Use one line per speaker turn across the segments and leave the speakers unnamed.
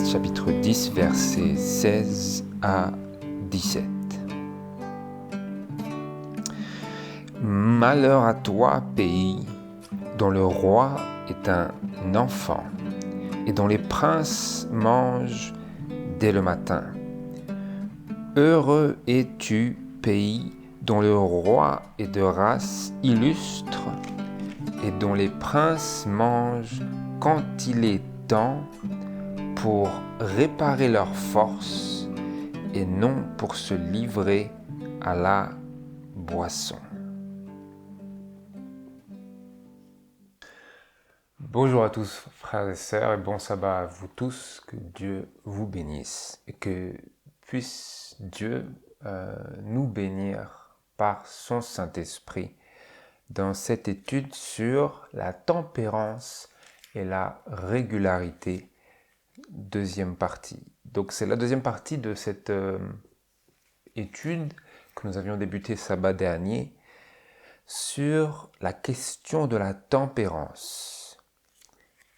chapitre 10, versets 16 à 17. Malheur à toi, pays, dont le roi est un enfant, et dont les princes mangent dès le matin. Heureux es-tu, pays, dont le roi est de race illustre, et dont les princes mangent quand il est temps, pour réparer leurs forces et non pour se livrer à la boisson. Bonjour à tous frères et sœurs et bon sabbat à vous tous, que Dieu vous bénisse et que puisse Dieu nous bénir par son Saint-Esprit dans cette étude sur la tempérance et la régularité. Deuxième partie. Donc c'est la deuxième partie de cette étude que nous avions débuté sabbat dernier sur la question de la tempérance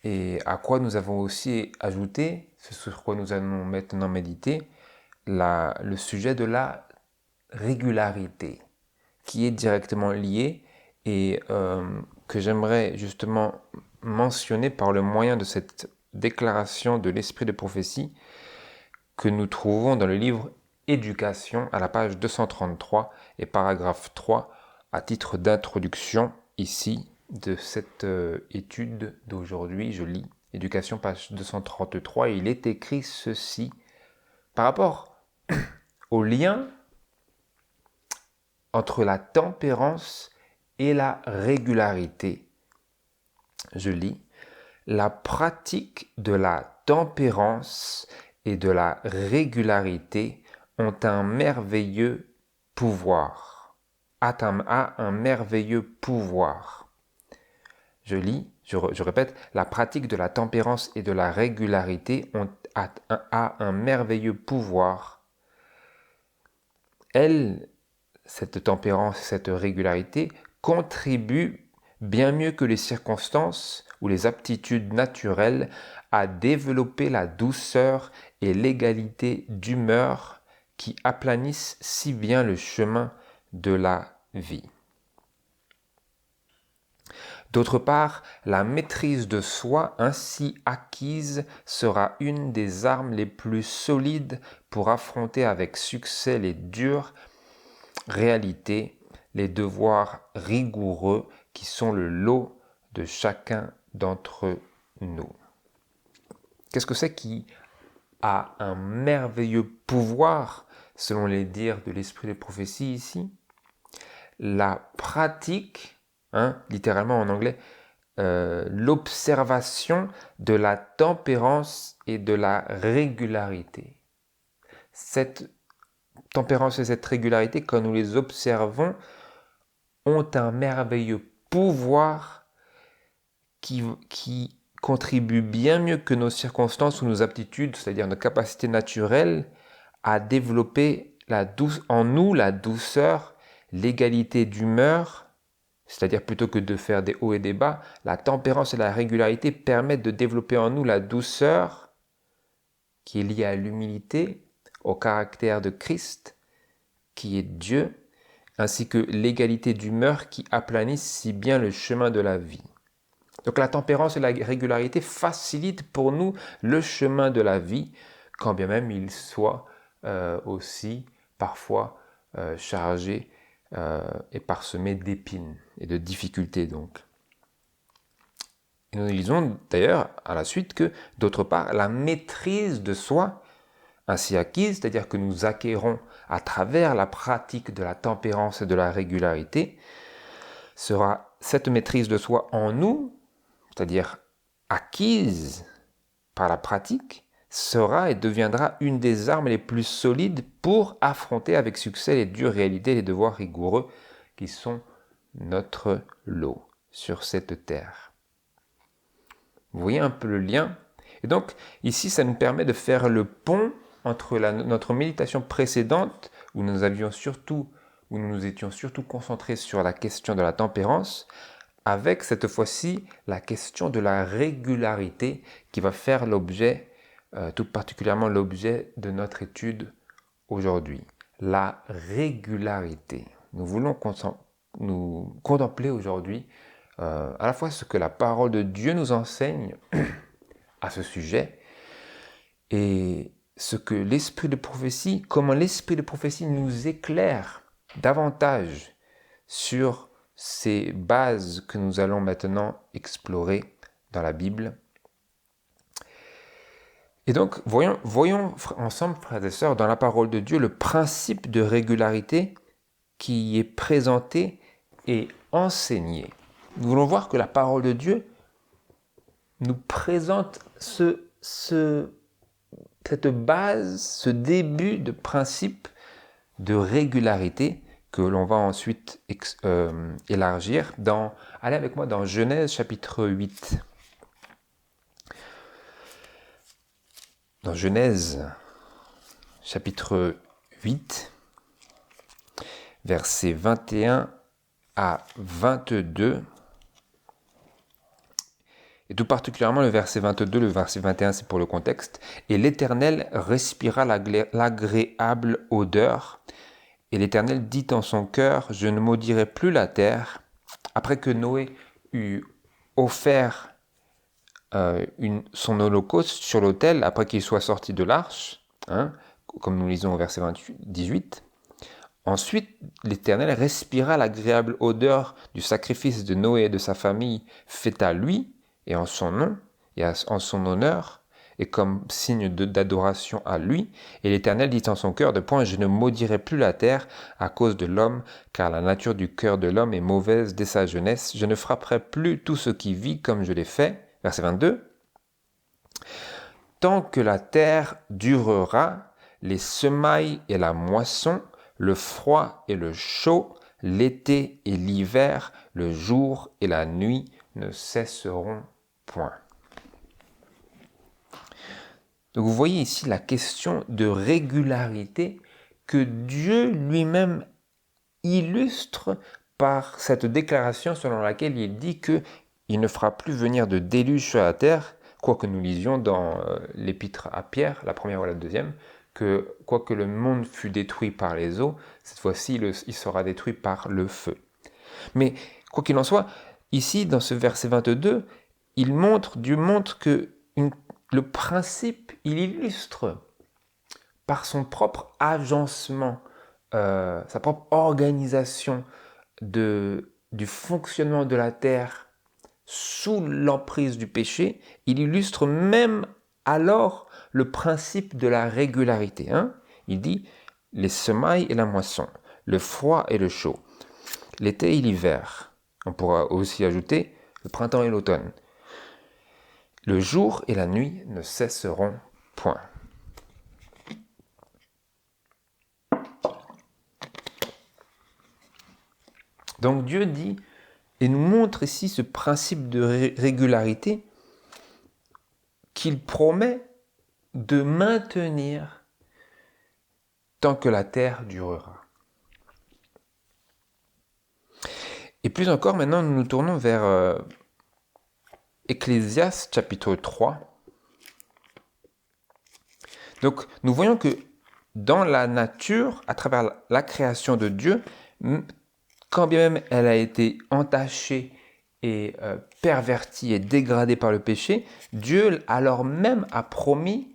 et à quoi nous avons aussi ajouté, ce sur quoi nous allons maintenant méditer, le sujet de la régularité qui est directement lié et que j'aimerais justement mentionner par le moyen de cette déclaration de l'esprit de prophétie que nous trouvons dans le livre Éducation à la page 233 et paragraphe 3 à titre d'introduction ici de cette étude d'aujourd'hui. Je lis Éducation page 233 et il est écrit ceci par rapport au lien entre la tempérance et la régularité. Je lis: la pratique de la tempérance et de la régularité ont un merveilleux pouvoir. A un merveilleux pouvoir. Je lis, je répète, la pratique de la tempérance et de la régularité a un merveilleux pouvoir. Cette tempérance, cette régularité, contribue bien mieux que les circonstances ou les aptitudes naturelles à développer la douceur et l'égalité d'humeur qui aplanissent si bien le chemin de la vie. D'autre part, la maîtrise de soi ainsi acquise sera une des armes les plus solides pour affronter avec succès les dures réalités, les devoirs rigoureux qui sont le lot de chacun d'entre nous. Qu'est-ce que c'est qui a un merveilleux pouvoir, selon les dires de l'esprit de prophétie ici? La pratique, littéralement en anglais, l'observation de la tempérance et de la régularité. Cette tempérance et cette régularité, quand nous les observons, ont un merveilleux pouvoir qui contribue bien mieux que nos circonstances ou nos aptitudes, c'est-à-dire nos capacités naturelles, à développer en nous la douceur, l'égalité d'humeur, c'est-à-dire plutôt que de faire des hauts et des bas, la tempérance et la régularité permettent de développer en nous la douceur qui est liée à l'humilité, au caractère de Christ, qui est Dieu, ainsi que l'égalité d'humeur qui aplanissent si bien le chemin de la vie. Donc la tempérance et la régularité facilitent pour nous le chemin de la vie, quand bien même il soit aussi parfois chargé et parsemé d'épines et de difficultés donc. Et nous lisons d'ailleurs à la suite que, d'autre part, la maîtrise de soi ainsi acquise, c'est-à-dire que nous acquérons à travers la pratique de la tempérance et de la régularité, sera cette maîtrise de soi en nous, c'est-à-dire acquise par la pratique, sera et deviendra une des armes les plus solides pour affronter avec succès les dures réalités et les devoirs rigoureux qui sont notre lot sur cette terre. Vous voyez un peu le lien? Et donc, ici, ça nous permet de faire le pont entre notre méditation précédente, où nous nous étions surtout concentrés sur la question de la tempérance, avec cette fois-ci la question de la régularité qui va faire l'objet tout particulièrement l'objet de notre étude aujourd'hui, la régularité. Nous voulons nous contempler aujourd'hui à la fois ce que la parole de Dieu nous enseigne à ce sujet et ce que l'esprit de prophétie, comment l'esprit de prophétie nous éclaire davantage sur ces bases que nous allons maintenant explorer dans la Bible. Et donc, voyons ensemble, frères et sœurs, dans la parole de Dieu, le principe de régularité qui est présenté et enseigné. Nous voulons voir que la parole de Dieu nous présente cette base, ce début de principe de régularité que l'on va ensuite élargir. Allez avec moi dans Genèse chapitre 8. Dans Genèse chapitre 8, versets 21 à 22, et tout particulièrement le verset 22, le verset 21 c'est pour le contexte. « Et l'Éternel respira l'agréable odeur, et l'Éternel dit en son cœur, je ne maudirai plus la terre. » Après que Noé eut offert son holocauste sur l'autel, après qu'il soit sorti de l'arche, comme nous lisons au verset 18, ensuite l'Éternel respira l'agréable odeur du sacrifice de Noé et de sa famille fait à lui, et en son nom, et en son honneur, et comme signe d'adoration à lui. Et l'Éternel dit en son cœur, de point, je ne maudirai plus la terre à cause de l'homme, car la nature du cœur de l'homme est mauvaise dès sa jeunesse. Je ne frapperai plus tout ce qui vit comme je l'ai fait. Verset 22. Tant que la terre durera, les semailles et la moisson, le froid et le chaud, l'été et l'hiver, le jour et la nuit ne cesseront point. Donc vous voyez ici la question de régularité que Dieu lui-même illustre par cette déclaration selon laquelle il dit qu'il ne fera plus venir de déluge sur la terre, quoique nous lisions dans l'épître à Pierre, la première ou la deuxième, que quoique le monde fût détruit par les eaux, cette fois-ci il sera détruit par le feu. Mais quoi qu'il en soit, ici dans ce verset 22, Dieu montre que le principe, il illustre par son propre agencement, sa propre organisation du fonctionnement de la terre sous l'emprise du péché, il illustre même alors le principe de la régularité. Il dit les semailles et la moisson, le froid et le chaud, l'été et l'hiver. On pourra aussi ajouter le printemps et l'automne. Le jour et la nuit ne cesseront point. Donc Dieu dit et nous montre ici ce principe de régularité qu'il promet de maintenir tant que la terre durera. Et plus encore, maintenant, nous nous tournons vers Ecclésiaste chapitre 3. Donc, nous voyons que dans la nature, à travers la création de Dieu, quand bien même elle a été entachée et pervertie et dégradée par le péché, Dieu alors même a promis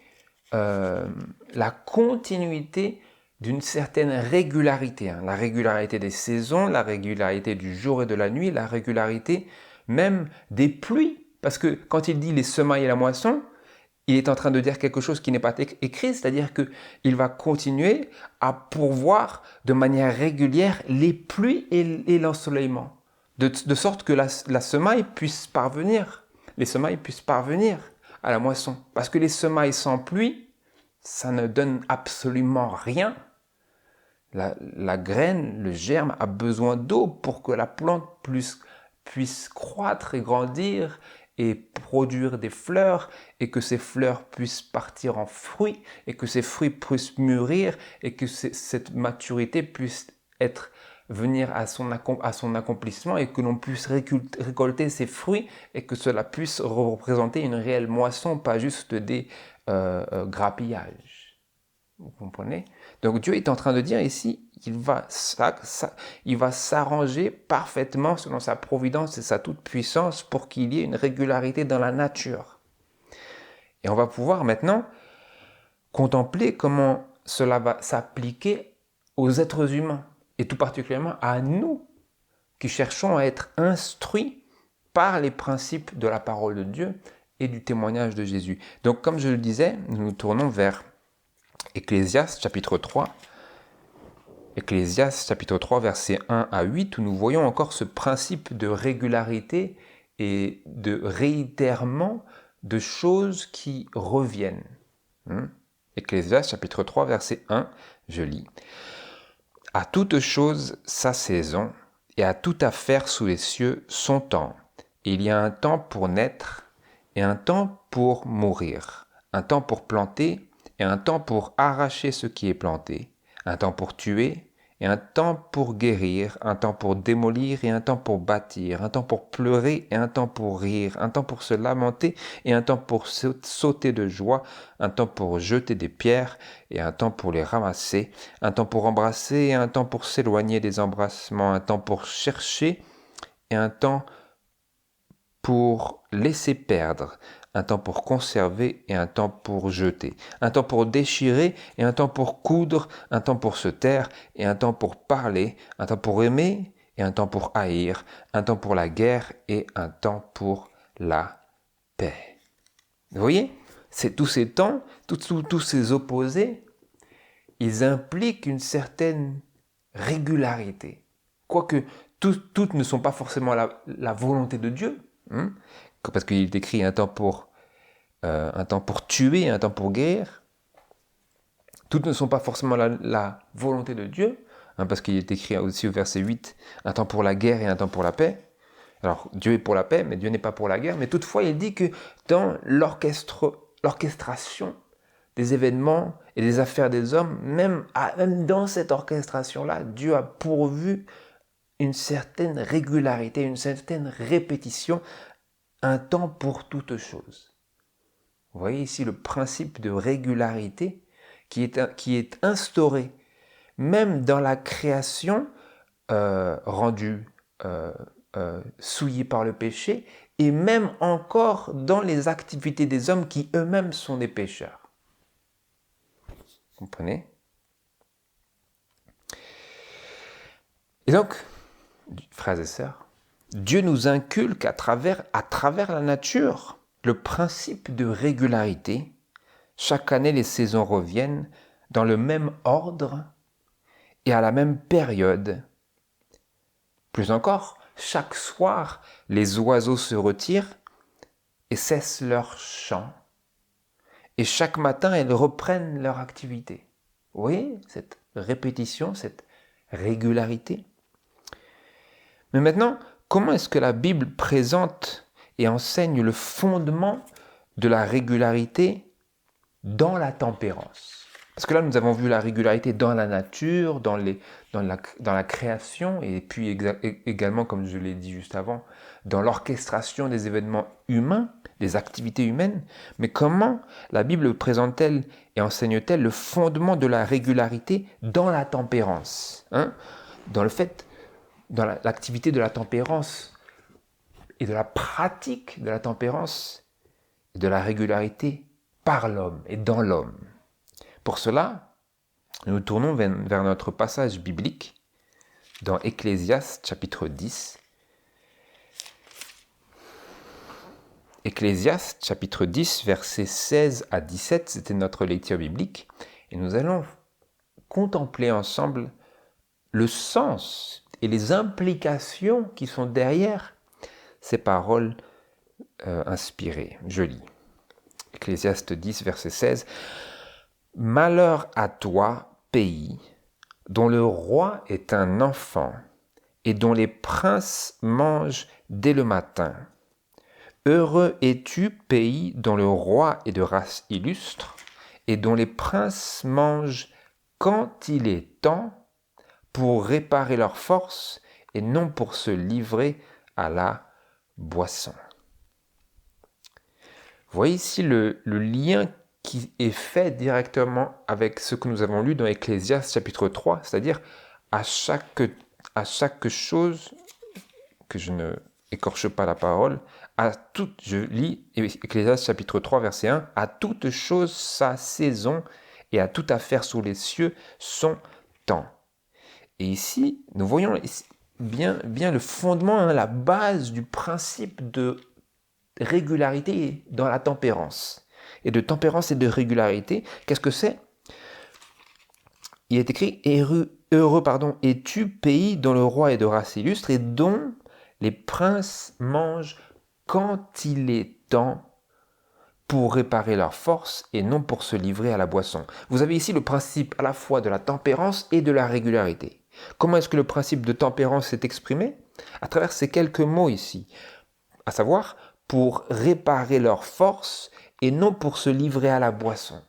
la continuité d'une certaine régularité. La régularité des saisons, la régularité du jour et de la nuit, la régularité même des pluies. Parce que quand il dit les semailles et la moisson, il est en train de dire quelque chose qui n'est pas écrit, c'est-à-dire qu'il va continuer à pourvoir de manière régulière les pluies et l'ensoleillement, de sorte que la semaille puisse parvenir, les semailles puissent parvenir à la moisson. Parce que les semailles sans pluie, ça ne donne absolument rien. La graine, le germe a besoin d'eau pour que la plante puisse croître et grandir et produire des fleurs, et que ces fleurs puissent partir en fruits, et que ces fruits puissent mûrir, et que cette maturité puisse venir à son accomplissement, et que l'on puisse récolter ces fruits, et que cela puisse représenter une réelle moisson, pas juste des grappillage. Vous comprenez? Donc Dieu est en train de dire ici, il va s'arranger parfaitement selon sa providence et sa toute-puissance pour qu'il y ait une régularité dans la nature. Et on va pouvoir maintenant contempler comment cela va s'appliquer aux êtres humains, et tout particulièrement à nous, qui cherchons à être instruits par les principes de la parole de Dieu et du témoignage de Jésus. Donc, comme je le disais, nous nous tournons vers Ecclésiaste chapitre 3. Ecclésiaste chapitre 3, versets 1 à 8, où nous voyons encore ce principe de régularité et de réitèrement de choses qui reviennent. Ecclésiaste chapitre 3, verset 1, je lis. « À toute chose sa saison, et à toute affaire sous les cieux son temps. Et il y a un temps pour naître, et un temps pour mourir, un temps pour planter, et un temps pour arracher ce qui est planté, un temps pour tuer, et un temps pour guérir, un temps pour démolir, et un temps pour bâtir, un temps pour pleurer, et un temps pour rire, un temps pour se lamenter, et un temps pour sauter de joie, un temps pour jeter des pierres, et un temps pour les ramasser, un temps pour embrasser, et un temps pour s'éloigner des embrassements, un temps pour chercher, et un temps pour laisser perdre, un temps pour conserver et un temps pour jeter, un temps pour déchirer et un temps pour coudre, un temps pour se taire et un temps pour parler, un temps pour aimer et un temps pour haïr, un temps pour la guerre et un temps pour la paix. Vous voyez, c'est tous ces temps, tous ces opposés, ils impliquent une certaine régularité. Quoique toutes ne sont pas forcément la volonté de Dieu, parce qu'il est écrit un temps pour tuer, un temps pour guérir. Toutes ne sont pas forcément la volonté de Dieu, parce qu'il est écrit aussi au verset 8, un temps pour la guerre et un temps pour la paix. Alors Dieu est pour la paix, mais Dieu n'est pas pour la guerre. Mais toutefois, il dit que dans l'orchestration des événements et des affaires des hommes, même dans cette orchestration-là, Dieu a pourvu une certaine régularité, une certaine répétition, un temps pour toute chose. Vous voyez ici le principe de régularité qui est instauré même dans la création rendue souillée par le péché et même encore dans les activités des hommes qui eux-mêmes sont des pécheurs. Vous comprenez? Et donc, frères et sœurs, Dieu nous inculque à travers la nature le principe de régularité. Chaque année, les saisons reviennent dans le même ordre et à la même période. Plus encore, chaque soir, les oiseaux se retirent et cessent leur chant. Et chaque matin, elles reprennent leur activité. Vous voyez cette répétition, cette régularité? Mais maintenant, comment est-ce que la Bible présente et enseigne le fondement de la régularité dans la tempérance? Parce que là, nous avons vu la régularité dans la nature, dans la création, et puis également, comme je l'ai dit juste avant, dans l'orchestration des événements humains, des activités humaines. Mais comment la Bible présente-t-elle et enseigne-t-elle le fondement de la régularité dans la tempérance, dans l'activité de la tempérance et de la pratique de la tempérance et de la régularité par l'homme et dans l'homme. Pour cela, nous tournons vers notre passage biblique dans Ecclésiaste chapitre 10. Ecclésiaste chapitre 10, versets 16 à 17, c'était notre lecture biblique. Et nous allons contempler ensemble le sens et les implications qui sont derrière ces paroles inspirées. Je lis. Ecclésiaste 10, verset 16. « Malheur à toi, pays, dont le roi est un enfant, et dont les princes mangent dès le matin. Heureux es-tu, pays, dont le roi est de race illustre, et dont les princes mangent quand il est temps, pour réparer leurs forces, et non pour se livrer à la boisson. » Vous voyez ici le lien qui est fait directement avec ce que nous avons lu dans Ecclésiaste chapitre 3, c'est-à-dire à chaque chose, que je ne écorche pas la parole, je lis Ecclésiaste chapitre 3 verset 1, à toute chose sa saison et à toute affaire sous les cieux son temps. Et ici, nous voyons bien le fondement, la base du principe de régularité dans la tempérance. Et de tempérance et de régularité, qu'est-ce que c'est? Il est écrit heureux, es-tu, pays dont le roi est de race illustre et dont les princes mangent quand il est temps pour réparer leur force et non pour se livrer à la boisson. Vous avez ici le principe à la fois de la tempérance et de la régularité. Comment est-ce que le principe de tempérance s'est exprimé? À travers ces quelques mots ici, à savoir pour réparer leur force et non pour se livrer à la boisson.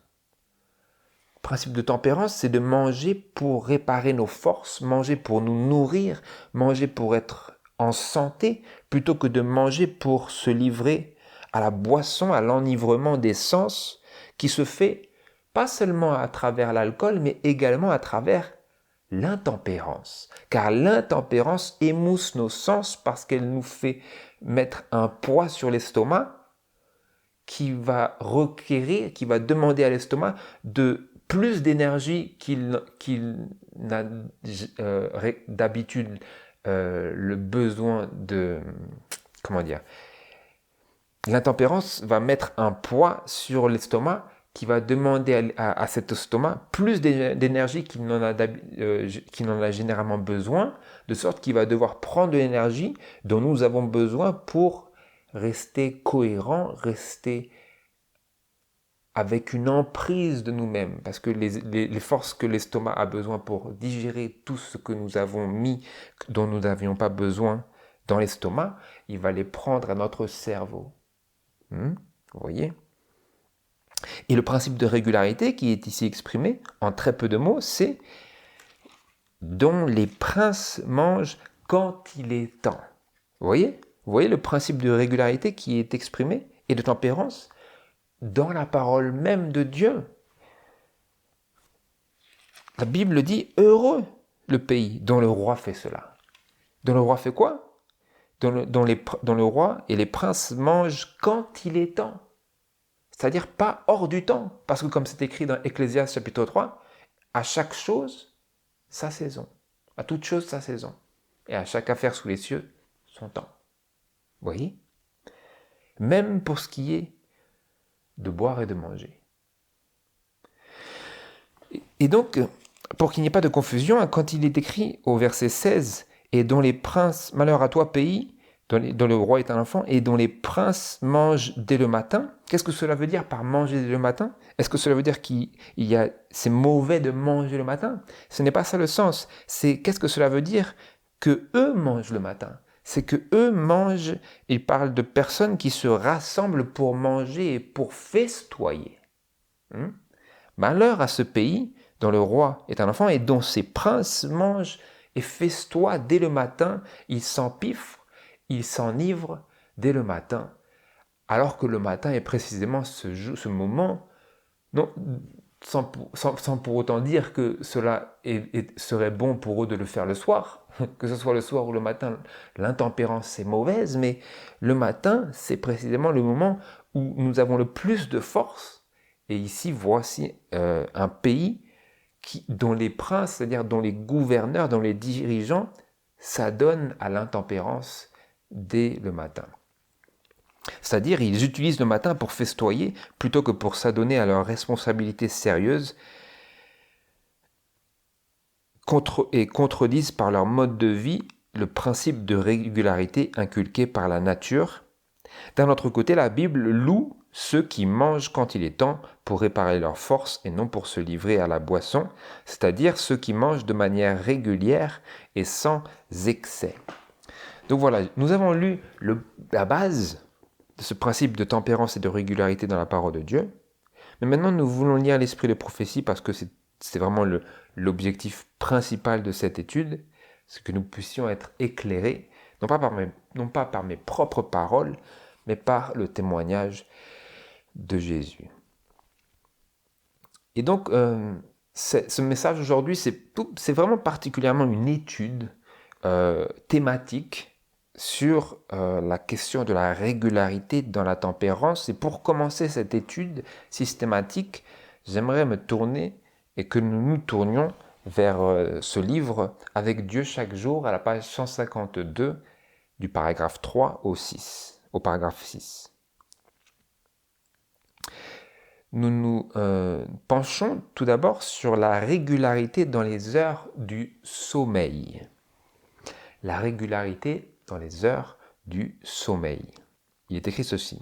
Le principe de tempérance, c'est de manger pour réparer nos forces, manger pour nous nourrir, manger pour être en santé, plutôt que de manger pour se livrer à la boisson, à l'enivrement des sens, qui se fait pas seulement à travers l'alcool, mais également à travers l'intempérance. Car l'intempérance émousse nos sens parce qu'elle nous fait mettre un poids sur l'estomac qui va requérir, qui va demander à l'estomac de plus d'énergie qu'il n'a d'habitude le besoin de... Comment dire? L'intempérance va mettre un poids sur l'estomac qui va demander à cet estomac plus d'énergie qu'il n'en a généralement besoin, de sorte qu'il va devoir prendre de l'énergie dont nous avons besoin pour rester cohérent, rester avec une emprise de nous-mêmes, parce que les forces que l'estomac a besoin pour digérer tout ce que nous avons mis, dont nous n'avions pas besoin dans l'estomac, il va les prendre à notre cerveau. Vous voyez? Et le principe de régularité qui est ici exprimé en très peu de mots, c'est dont les princes mangent quand il est temps. Vous voyez? Vous voyez le principe de régularité qui est exprimé et de tempérance dans la parole même de Dieu. La Bible dit « Heureux le pays dont le roi fait cela ». Dont le roi fait quoi? Dont le roi et les princes mangent quand il est temps. C'est-à-dire pas hors du temps. Parce que comme c'est écrit dans Ecclésiaste chapitre 3, à chaque chose, sa saison. À toute chose, sa saison. Et à chaque affaire sous les cieux, son temps. Vous voyez? Même pour ce qui est de boire et de manger. Et donc, pour qu'il n'y ait pas de confusion, quand il est écrit au verset 16, « Et dont les princes, malheur à toi pays, dont le roi est un enfant, et dont les princes mangent dès le matin », qu'est-ce que cela veut dire par manger dès le matin? Est-ce que cela veut dire c'est mauvais de manger le matin? Ce n'est pas ça le sens. Qu'est-ce que cela veut dire que eux mangent le matin? C'est que eux mangent, il parle de personnes qui se rassemblent pour manger et pour festoyer. Malheur à ce pays dont le roi est un enfant et dont ses princes mangent et festoient dès le matin, ils s'empiffrent, ils s'enivrent dès le matin, alors que le matin est précisément ce moment, non, sans pour autant dire que cela serait bon pour eux de le faire le soir, que ce soit le soir ou le matin, l'intempérance est mauvaise, mais le matin, c'est précisément le moment où nous avons le plus de force. Et ici, voici un pays dont les princes, c'est-à-dire dont les gouverneurs, dont les dirigeants, s'adonnent à l'intempérance dès le matin. C'est-à-dire, ils utilisent le matin pour festoyer plutôt que pour s'adonner à leurs responsabilités sérieuses et contredisent par leur mode de vie le principe de régularité inculqué par la nature. D'un autre côté, la Bible loue ceux qui mangent quand il est temps pour réparer leurs forces et non pour se livrer à la boisson, c'est-à-dire ceux qui mangent de manière régulière et sans excès. Donc voilà, nous avons lu la base de ce principe de tempérance et de régularité dans la parole de Dieu. Mais maintenant, nous voulons lire l'esprit de prophétie parce que c'est vraiment l'objectif principal de cette étude, c'est que nous puissions être éclairés, non pas par mes propres paroles, mais par le témoignage de Jésus. Et donc, ce message aujourd'hui, c'est vraiment particulièrement une étude thématique sur la question de la régularité dans la tempérance. Et pour commencer cette étude systématique, j'aimerais me tourner et que nous nous tournions vers ce livre Avec Dieu chaque jour à la page 152 du paragraphe 3 au paragraphe 6. Nous nous penchons tout d'abord sur la régularité dans les heures du sommeil. La régularité dans les heures du sommeil. Il est écrit ceci.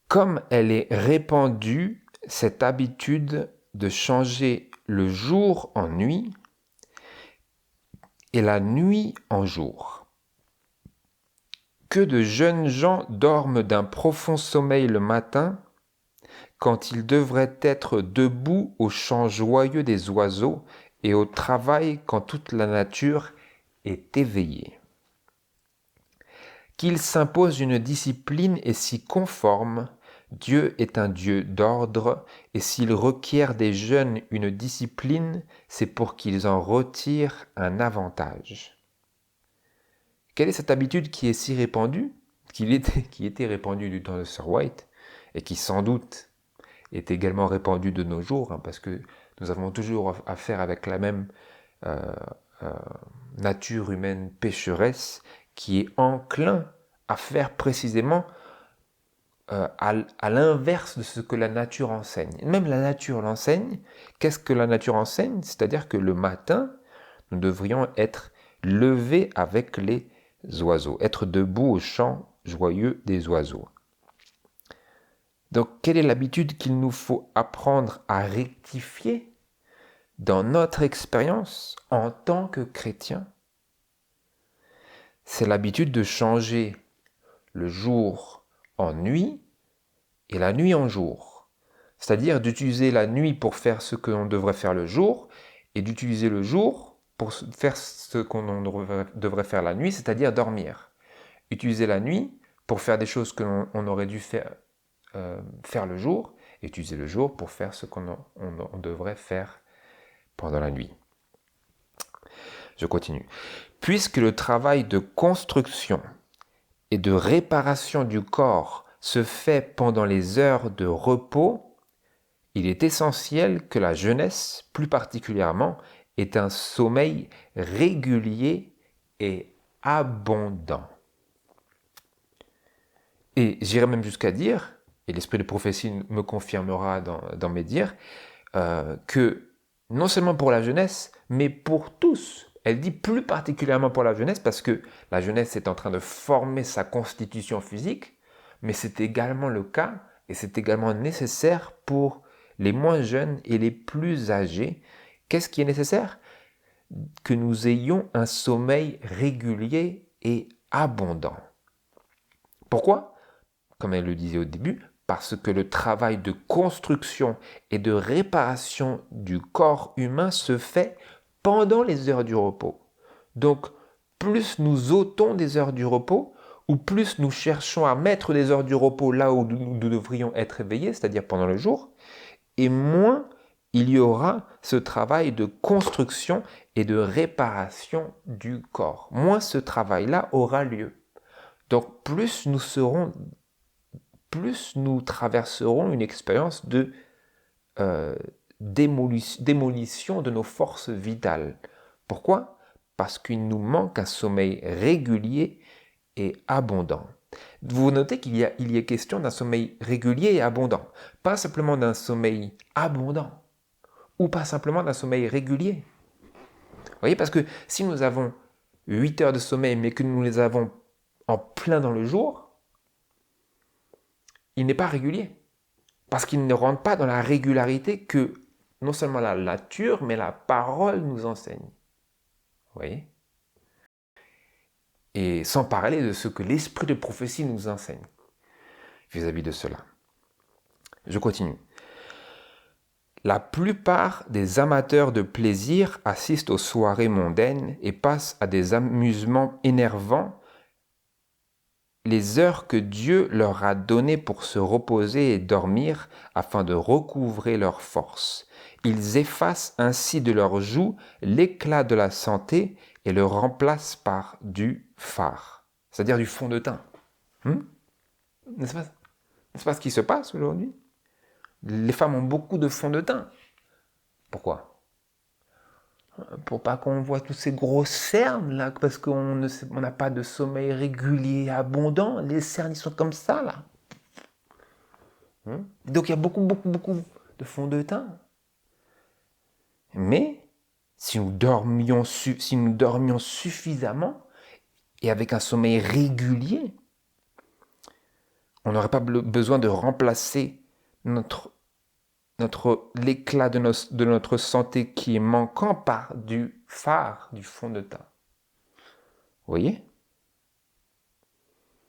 Comme elle est répandue, cette habitude de changer le jour en nuit et la nuit en jour. Que de jeunes gens dorment d'un profond sommeil le matin quand ils devraient être debout au chant joyeux des oiseaux et au travail quand toute la nature est éveillée. Qu'il s'impose une discipline et s'y conforme, Dieu est un Dieu d'ordre, et s'il requiert des jeunes une discipline, c'est pour qu'ils en retirent un avantage. Quelle est cette habitude qui est si répandue, qui était répandue du temps de Sir White, et qui sans doute est également répandue de nos jours, parce que nous avons toujours affaire avec la même nature humaine pécheresse qui est enclin à faire précisément à l'inverse de ce que la nature enseigne. Même la nature l'enseigne. Qu'est-ce que la nature enseigne? C'est-à-dire que le matin, nous devrions être levés avec les oiseaux, être debout au chant joyeux des oiseaux. Donc, quelle est l'habitude qu'il nous faut apprendre à rectifier dans notre expérience en tant que chrétien? C'est l'habitude de changer le jour en nuit et la nuit en jour. C'est-à-dire d'utiliser la nuit pour faire ce que l'on devrait faire le jour et d'utiliser le jour pour faire ce qu'on devrait faire la nuit, c'est-à-dire dormir. Utiliser la nuit pour faire des choses que l'on aurait dû faire le jour et utiliser le jour pour faire ce qu'on devrait faire pendant la nuit. Je continue. Puisque le travail de construction et de réparation du corps se fait pendant les heures de repos, il est essentiel que la jeunesse, plus particulièrement, ait un sommeil régulier et abondant. Et j'irai même jusqu'à dire, et l'esprit de prophétie me confirmera dans mes dires, que non seulement pour la jeunesse, mais pour tous. Elle dit plus particulièrement pour la jeunesse parce que la jeunesse est en train de former sa constitution physique, mais c'est également le cas et c'est également nécessaire pour les moins jeunes et les plus âgés. Qu'est-ce qui est nécessaire? Que nous ayons un sommeil régulier et abondant. Pourquoi? Comme elle le disait au début, parce que le travail de construction et de réparation du corps humain se fait pendant les heures du repos. Donc, plus nous ôtons des heures du repos, ou plus nous cherchons à mettre des heures du repos là où nous devrions être éveillés, c'est-à-dire pendant le jour, et moins il y aura ce travail de construction et de réparation du corps. Moins ce travail-là aura lieu. Donc, plus nous traverserons une expérience de démolition de nos forces vitales. Pourquoi? Parce qu'il nous manque un sommeil régulier et abondant. Vous notez qu'il y a question d'un sommeil régulier et abondant. Pas simplement d'un sommeil abondant ou pas simplement d'un sommeil régulier. Vous voyez, parce que si nous avons 8 heures de sommeil mais que nous les avons en plein dans le jour, il n'est pas régulier. Parce qu'il ne rentre pas dans la régularité que non seulement la nature, mais la parole nous enseigne. Vous voyez? Et sans parler de ce que l'esprit de prophétie nous enseigne vis-à-vis de cela. Je continue. La plupart des amateurs de plaisir assistent aux soirées mondaines et passent à des amusements énervants les heures que Dieu leur a données pour se reposer et dormir afin de recouvrer leur force. Ils effacent ainsi de leurs joues l'éclat de la santé et le remplacent par du fard, c'est-à-dire du fond de teint. N'est-ce pas ce qui se passe aujourd'hui? Les femmes ont beaucoup de fond de teint. Pourquoi? Pour pas qu'on voit tous ces grosses cernes là, parce qu'on n'a pas de sommeil régulier abondant. Les cernes, ils sont comme ça là. Donc il y a beaucoup de fond de teint. Mais si nous dormions suffisamment et avec un sommeil régulier, on n'aurait pas besoin de remplacer l'éclat de notre santé qui est manquant par du fard, du fond de teint. Vous voyez?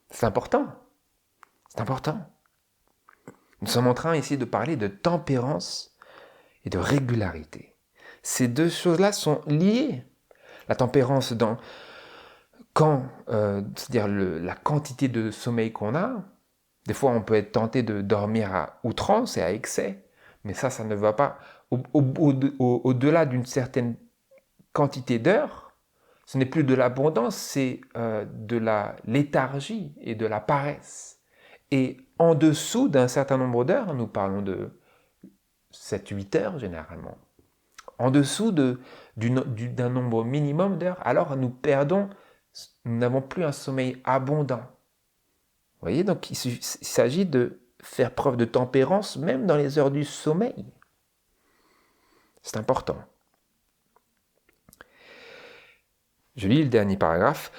C'est important. C'est important. Nous sommes en train ici de parler de tempérance et de régularité. Ces deux choses-là sont liées. La tempérance c'est-à-dire la quantité de sommeil qu'on a. Des fois, on peut être tenté de dormir à outrance et à excès, mais ça ne va pas. Au-delà d'une certaine quantité d'heures, ce n'est plus de l'abondance, c'est de la léthargie et de la paresse. Et en dessous d'un certain nombre d'heures, nous parlons de 7-8 heures généralement, en dessous d'un nombre minimum d'heures, alors nous n'avons plus un sommeil abondant. Vous voyez, donc il s'agit de faire preuve de tempérance même dans les heures du sommeil. C'est important. Je lis le dernier paragraphe.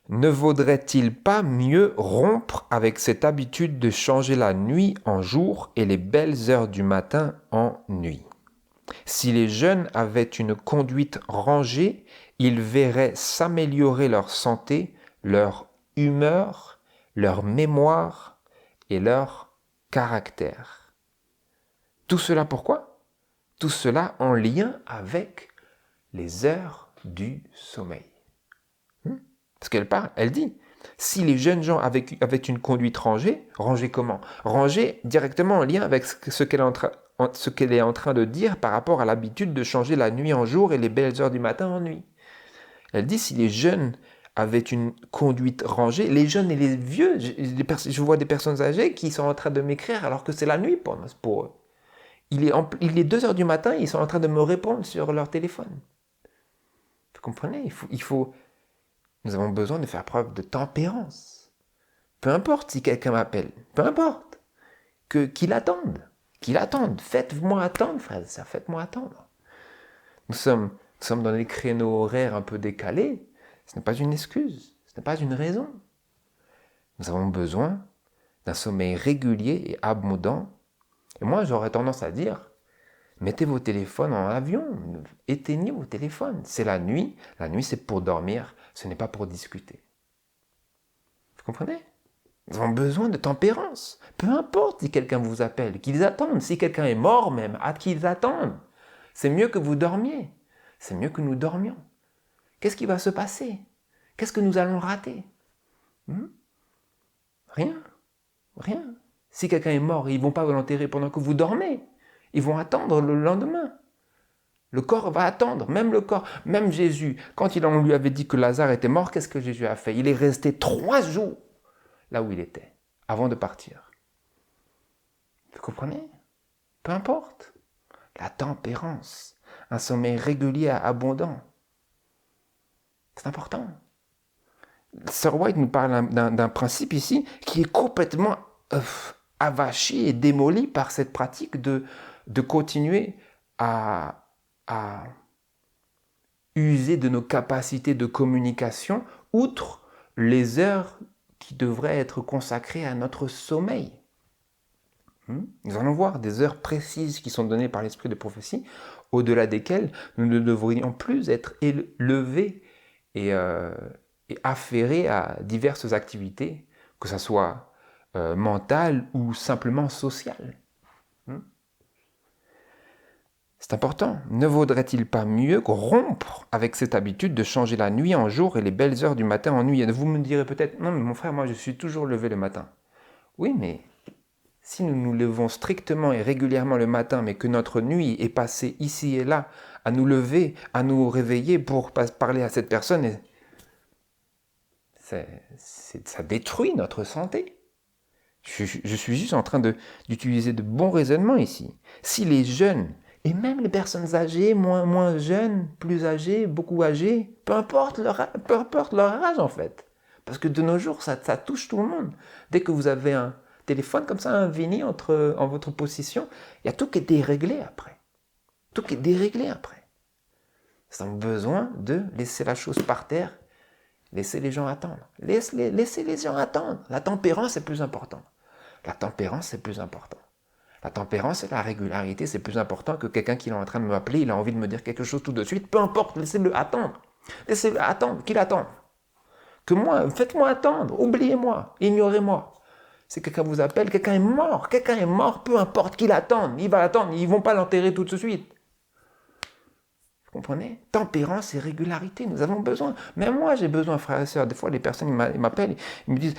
Ne vaudrait-il pas mieux rompre avec cette habitude de changer la nuit en jour et les belles heures du matin en nuit? Si les jeunes avaient une conduite rangée, ils verraient s'améliorer leur santé, leur humeur, leur mémoire et leur caractère. Tout cela pourquoi? Tout cela en lien avec les heures du sommeil. Parce qu'elle parle, elle dit, si les jeunes gens avaient une conduite rangée comment? Rangée directement en lien avec ce qu'elle est en train de dire par rapport à l'habitude de changer la nuit en jour et les belles heures du matin en nuit. Elle dit, si les jeunes avaient une conduite rangée, les jeunes et les vieux, je vois des personnes âgées qui sont en train de m'écrire alors que c'est la nuit pour eux. Il est 2 heures du matin, ils sont en train de me répondre sur leur téléphone. Vous comprenez? Nous avons besoin de faire preuve de tempérance. Peu importe si quelqu'un m'appelle, peu importe. Qu'il attende. Faites-moi attendre, frères et sœurs, faites-moi attendre. Nous sommes dans des créneaux horaires un peu décalés. Ce n'est pas une excuse, ce n'est pas une raison. Nous avons besoin d'un sommeil régulier et abondant. Et moi, j'aurais tendance à dire, mettez vos téléphones en avion, éteignez vos téléphones. C'est la nuit c'est pour dormir, ce n'est pas pour discuter. Vous comprenez? Nous avons besoin de tempérance. Peu importe si quelqu'un vous appelle, qu'ils attendent. Si quelqu'un est mort même, qu'ils attendent. C'est mieux que vous dormiez. C'est mieux que nous dormions. Qu'est-ce qui va se passer? Qu'est-ce que nous allons rater? Rien. Si quelqu'un est mort, ils ne vont pas l'enterrer pendant que vous dormez. Ils vont attendre le lendemain. Le corps va attendre, même le corps. Même Jésus, quand on lui avait dit que Lazare était mort, qu'est-ce que Jésus a fait? Il est resté 3 jours là où il était, avant de partir. Vous comprenez? Peu importe. La tempérance, un sommeil régulier abondant. C'est important. Sir White nous parle d'un principe ici qui est complètement avachi et démoli par cette pratique de continuer à user de nos capacités de communication outre les heures qui devraient être consacrées à notre sommeil. Nous allons voir des heures précises qui sont données par l'esprit de prophétie, au-delà desquelles nous ne devrions plus être élevés et affairés à diverses activités, que ce soit mentales ou simplement sociales. C'est important. Ne vaudrait-il pas mieux rompre avec cette habitude de changer la nuit en jour et les belles heures du matin en nuit? Et vous me direz peut-être, non mais mon frère, moi je suis toujours levé le matin. Oui, mais si nous nous levons strictement et régulièrement le matin, mais que notre nuit est passée ici et là à nous lever, à nous réveiller pour parler à cette personne, ça détruit notre santé. Je suis juste en train d'utiliser de bons raisonnements ici. Si les jeunes, et même les personnes âgées, moins jeunes, plus âgées, beaucoup âgées, peu importe leur âge en fait. Parce que de nos jours, ça touche tout le monde. Dès que vous avez un téléphone comme ça, un Vini en votre possession, il y a tout qui est déréglé après. Tout qui est déréglé après. Ils ont besoin de laisser la chose par terre, laisser les gens attendre. Laissez les gens attendre. La tempérance est plus importante. La tempérance, c'est plus important. La tempérance et la régularité, c'est plus important que quelqu'un qui est en train de m'appeler, il a envie de me dire quelque chose tout de suite. Peu importe, laissez-le attendre. Laissez-le attendre, qu'il attende. Que moi, faites-moi attendre, oubliez-moi, ignorez-moi. Si quelqu'un vous appelle, quelqu'un est mort, peu importe qu'il attende, il va attendre, ils ne vont pas l'enterrer tout de suite. Vous comprenez? Tempérance et régularité, nous avons besoin. Même moi, j'ai besoin, frères et sœurs. Des fois, les personnes ils m'appellent, ils me disent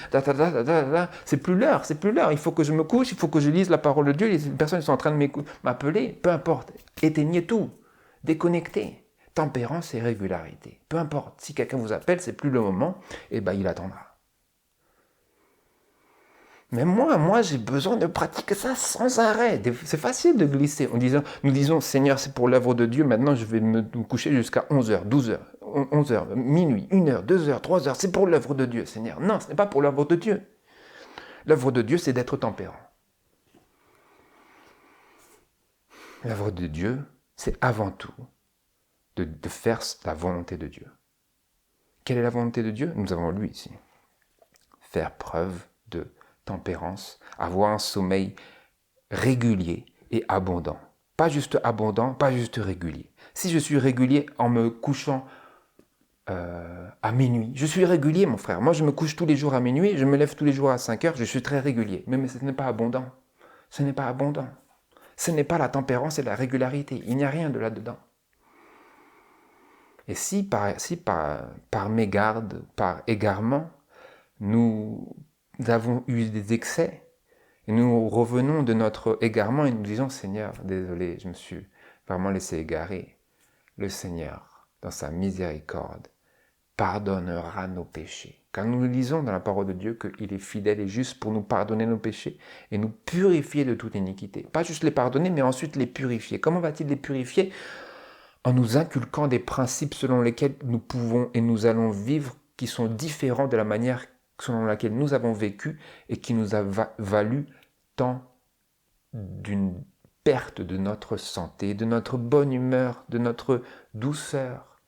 c'est plus l'heure, il faut que je me couche, il faut que je lise la parole de Dieu. Les personnes sont en train de m'appeler, peu importe. Éteignez tout, déconnectez. Tempérance et régularité, peu importe. Si quelqu'un vous appelle, c'est plus le moment, et ben il attendra. Mais moi, j'ai besoin de pratiquer ça sans arrêt. C'est facile de glisser nous disons, Seigneur, c'est pour l'œuvre de Dieu, maintenant je vais me coucher jusqu'à 11h, 12h, 11h, minuit, 1h, 2h, 3h, c'est pour l'œuvre de Dieu, Seigneur. Non, ce n'est pas pour l'œuvre de Dieu. L'œuvre de Dieu, c'est d'être tempérant. L'œuvre de Dieu, c'est avant tout de faire la volonté de Dieu. Quelle est la volonté de Dieu? Nous avons lu ici. Faire preuve de tempérance, avoir un sommeil régulier et abondant. Pas juste abondant, pas juste régulier. Si je suis régulier en me couchant à minuit, je suis régulier mon frère. Moi je me couche tous les jours à minuit, je me lève tous les jours à 5 heures, je suis très régulier. Mais ce n'est pas abondant. Ce n'est pas abondant. Ce n'est pas la tempérance et la régularité. Il n'y a rien de là-dedans. Et si par mégarde, par égarement, nous avons eu des excès, et nous revenons de notre égarement et nous disons, Seigneur, désolé, je me suis vraiment laissé égarer. Le Seigneur, dans sa miséricorde, pardonnera nos péchés. Car nous lisons dans la parole de Dieu qu'il est fidèle et juste pour nous pardonner nos péchés et nous purifier de toute iniquité. Pas juste les pardonner, mais ensuite les purifier. Comment va-t-il les purifier? En nous inculquant des principes selon lesquels nous pouvons et nous allons vivre qui sont différents de la manière selon laquelle nous avons vécu et qui nous a valu tant d'une perte de notre santé, de notre bonne humeur, de notre douceur,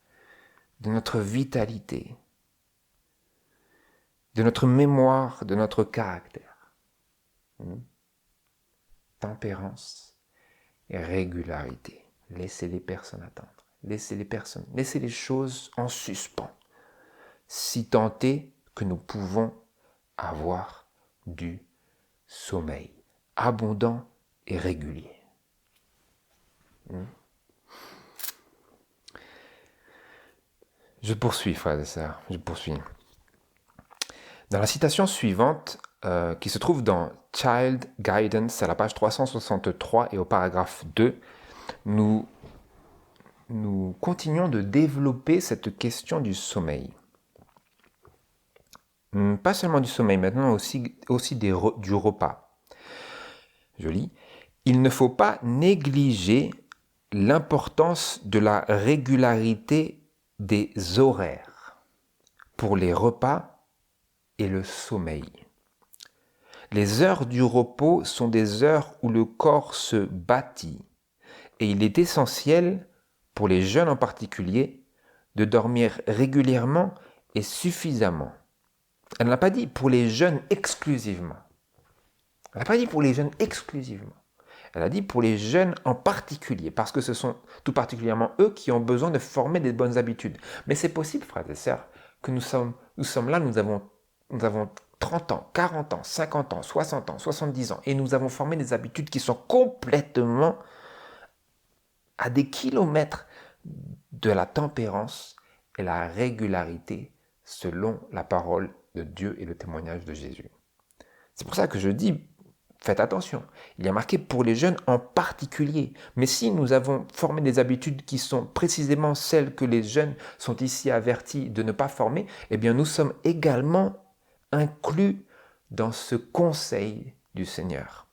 de notre vitalité, de notre mémoire, de notre caractère. Tempérance et régularité. Laissez les personnes attendre. Laissez les choses en suspens. Si tant est que nous pouvons avoir du sommeil abondant et régulier. Je poursuis, frères et sœurs, je poursuis. Dans la citation suivante, qui se trouve dans Child Guidance, à la page 363 et au paragraphe 2, nous continuons de développer cette question du sommeil. Pas seulement du sommeil, maintenant aussi du repas. Je lis. Il ne faut pas négliger l'importance de la régularité des horaires pour les repas et le sommeil. Les heures du repos sont des heures où le corps se bâtit et il est essentiel, pour les jeunes en particulier, de dormir régulièrement et suffisamment. Elle n'a pas dit pour les jeunes exclusivement. Elle n'a pas dit pour les jeunes exclusivement. Elle a dit pour les jeunes en particulier, parce que ce sont tout particulièrement eux qui ont besoin de former des bonnes habitudes. Mais c'est possible, frères et sœurs, que nous sommes là, nous avons 30 ans, 40 ans, 50 ans, 60 ans, 70 ans, et nous avons formé des habitudes qui sont complètement à des kilomètres de la tempérance et la régularité selon la parole de Dieu et le témoignage de Jésus. C'est pour ça que je dis, faites attention. Il y a marqué pour les jeunes en particulier. Mais si nous avons formé des habitudes qui sont précisément celles que les jeunes sont ici avertis de ne pas former, eh bien nous sommes également inclus dans ce conseil du Seigneur.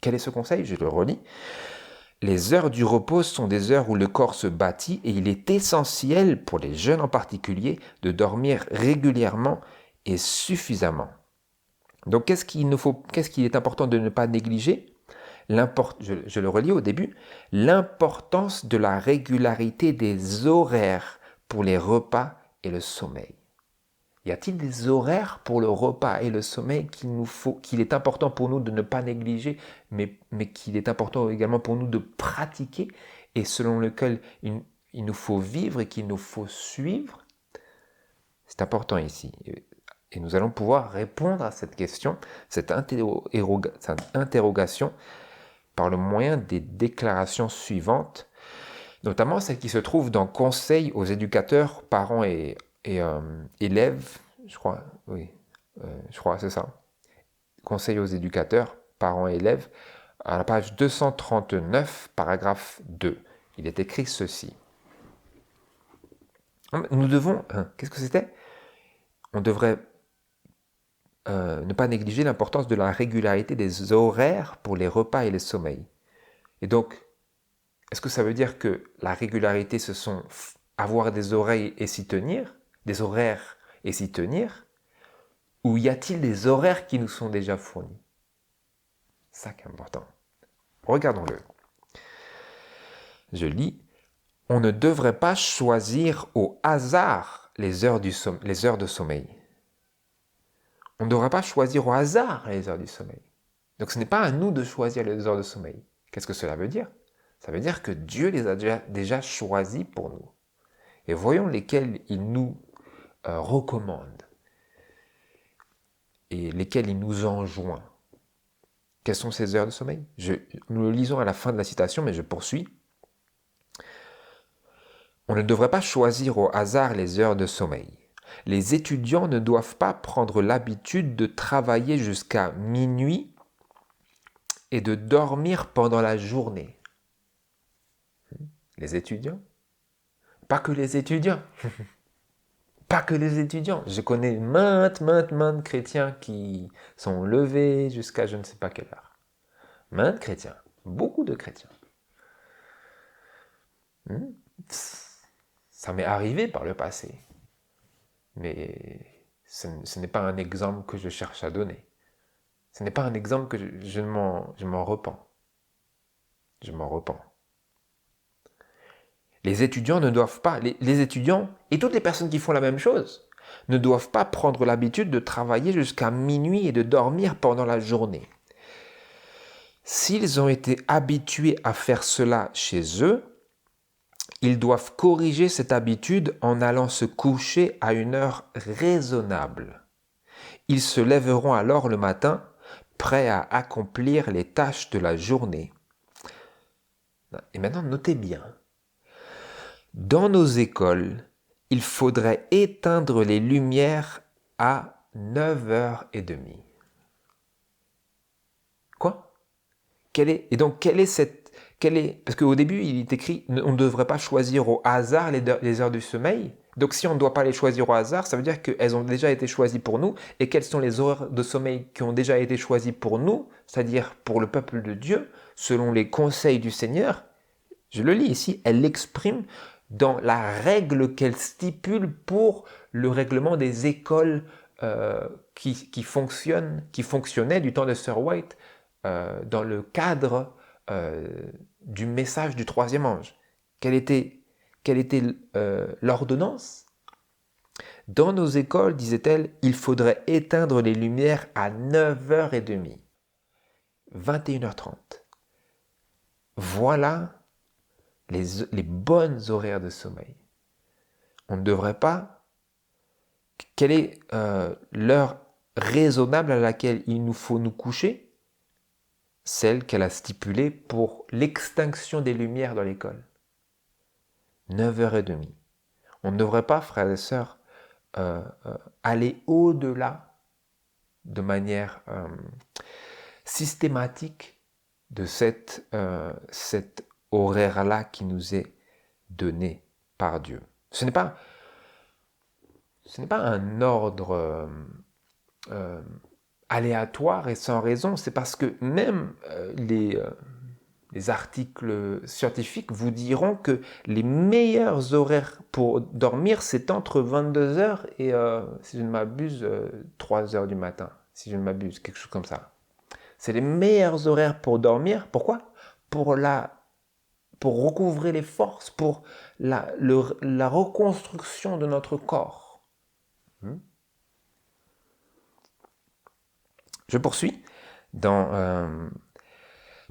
Quel est ce conseil? Je le relis. Les heures du repos sont des heures où le corps se bâtit et il est essentiel, pour les jeunes en particulier, de dormir régulièrement et suffisamment. Donc qu'est-ce qu'il est important de ne pas négliger? Je le relis au début. L'importance de la régularité des horaires pour les repas et le sommeil. Y a-t-il des horaires pour le repas et le sommeil qu'il est important pour nous de ne pas négliger, mais qu'il est important également pour nous de pratiquer et selon lequel il nous faut vivre et qu'il nous faut suivre? C'est important ici. Et nous allons pouvoir répondre à cette question, cette interrogation, par le moyen des déclarations suivantes, notamment celles qui se trouvent dans Conseil aux éducateurs, parents et élèves, je crois, oui, je crois, c'est ça. Conseil aux éducateurs, parents et élèves, à la page 239, paragraphe 2. Il est écrit ceci. Nous devons, qu'est-ce que c'était? On devrait ne pas négliger l'importance de la régularité des horaires pour les repas et le sommeil. Et donc, est-ce que ça veut dire que la régularité, ce sont avoir des oreilles et s'y tenir, des horaires et s'y tenir, ou y a-t-il des horaires qui nous sont déjà fournis? C'est ça qui est important. Regardons-le. Je lis. On ne devrait pas choisir au hasard les heures de sommeil. On ne devrait pas choisir au hasard les heures du sommeil. Donc ce n'est pas à nous de choisir les heures de sommeil. Qu'est-ce que cela veut dire? Ça veut dire que Dieu les a déjà choisis pour nous. Et voyons lesquels il nous recommande et lesquels il nous enjoint. Quelles sont ces heures de sommeil? Nous le lisons à la fin de la citation, mais je poursuis. On ne devrait pas choisir au hasard les heures de sommeil. Les étudiants ne doivent pas prendre l'habitude de travailler jusqu'à minuit et de dormir pendant la journée. Les étudiants? Pas que les étudiants. Pas que les étudiants. Je connais maintes chrétiens qui sont levés jusqu'à je ne sais pas quelle heure. Maintes chrétiens. Beaucoup de chrétiens. Ça m'est arrivé par le passé. Mais ce n'est pas un exemple que je cherche à donner. Ce n'est pas un exemple que je m'en repens. Je m'en repens. Les étudiants ne doivent pas, les étudiants et toutes les personnes qui font la même chose, ne doivent pas prendre l'habitude de travailler jusqu'à minuit et de dormir pendant la journée. S'ils ont été habitués à faire cela chez eux, ils doivent corriger cette habitude en allant se coucher à une heure raisonnable. Ils se lèveront alors le matin, prêts à accomplir les tâches de la journée. Et maintenant, notez bien. Dans nos écoles, il faudrait éteindre les lumières à 9h30. Quoi? Parce qu'au début, il est écrit, on ne devrait pas choisir au hasard les heures du sommeil. Donc si on ne doit pas les choisir au hasard, ça veut dire qu'elles ont déjà été choisies pour nous. Et quelles sont les heures de sommeil qui ont déjà été choisies pour nous, c'est-à-dire pour le peuple de Dieu, selon les conseils du Seigneur? Je le lis ici, elle l'exprime dans la règle qu'elle stipule pour le règlement des écoles qui fonctionnaient du temps de Sir White dans le cadre du message du troisième ange. Quelle était l'ordonnance? Dans nos écoles, disait-elle, il faudrait éteindre les lumières à 9h30, 21h30. Voilà les bonnes horaires de sommeil. On ne devrait pas... Quelle est l'heure raisonnable à laquelle il nous faut nous coucher? celle qu'elle a stipulée pour l'extinction des lumières dans l'école. 9h30. On ne devrait pas, frères et sœurs, aller au-delà de manière systématique de cet horaire-là qui nous est donné par Dieu. Ce n'est pas un ordre aléatoire et sans raison, c'est parce que même les articles scientifiques vous diront que les meilleurs horaires pour dormir, c'est entre 22h et, si je ne m'abuse, 3h du matin, si je ne m'abuse, quelque chose comme ça. C'est les meilleurs horaires pour dormir. Pourquoi ? Pour recouvrer les forces, pour la reconstruction de notre corps. Je poursuis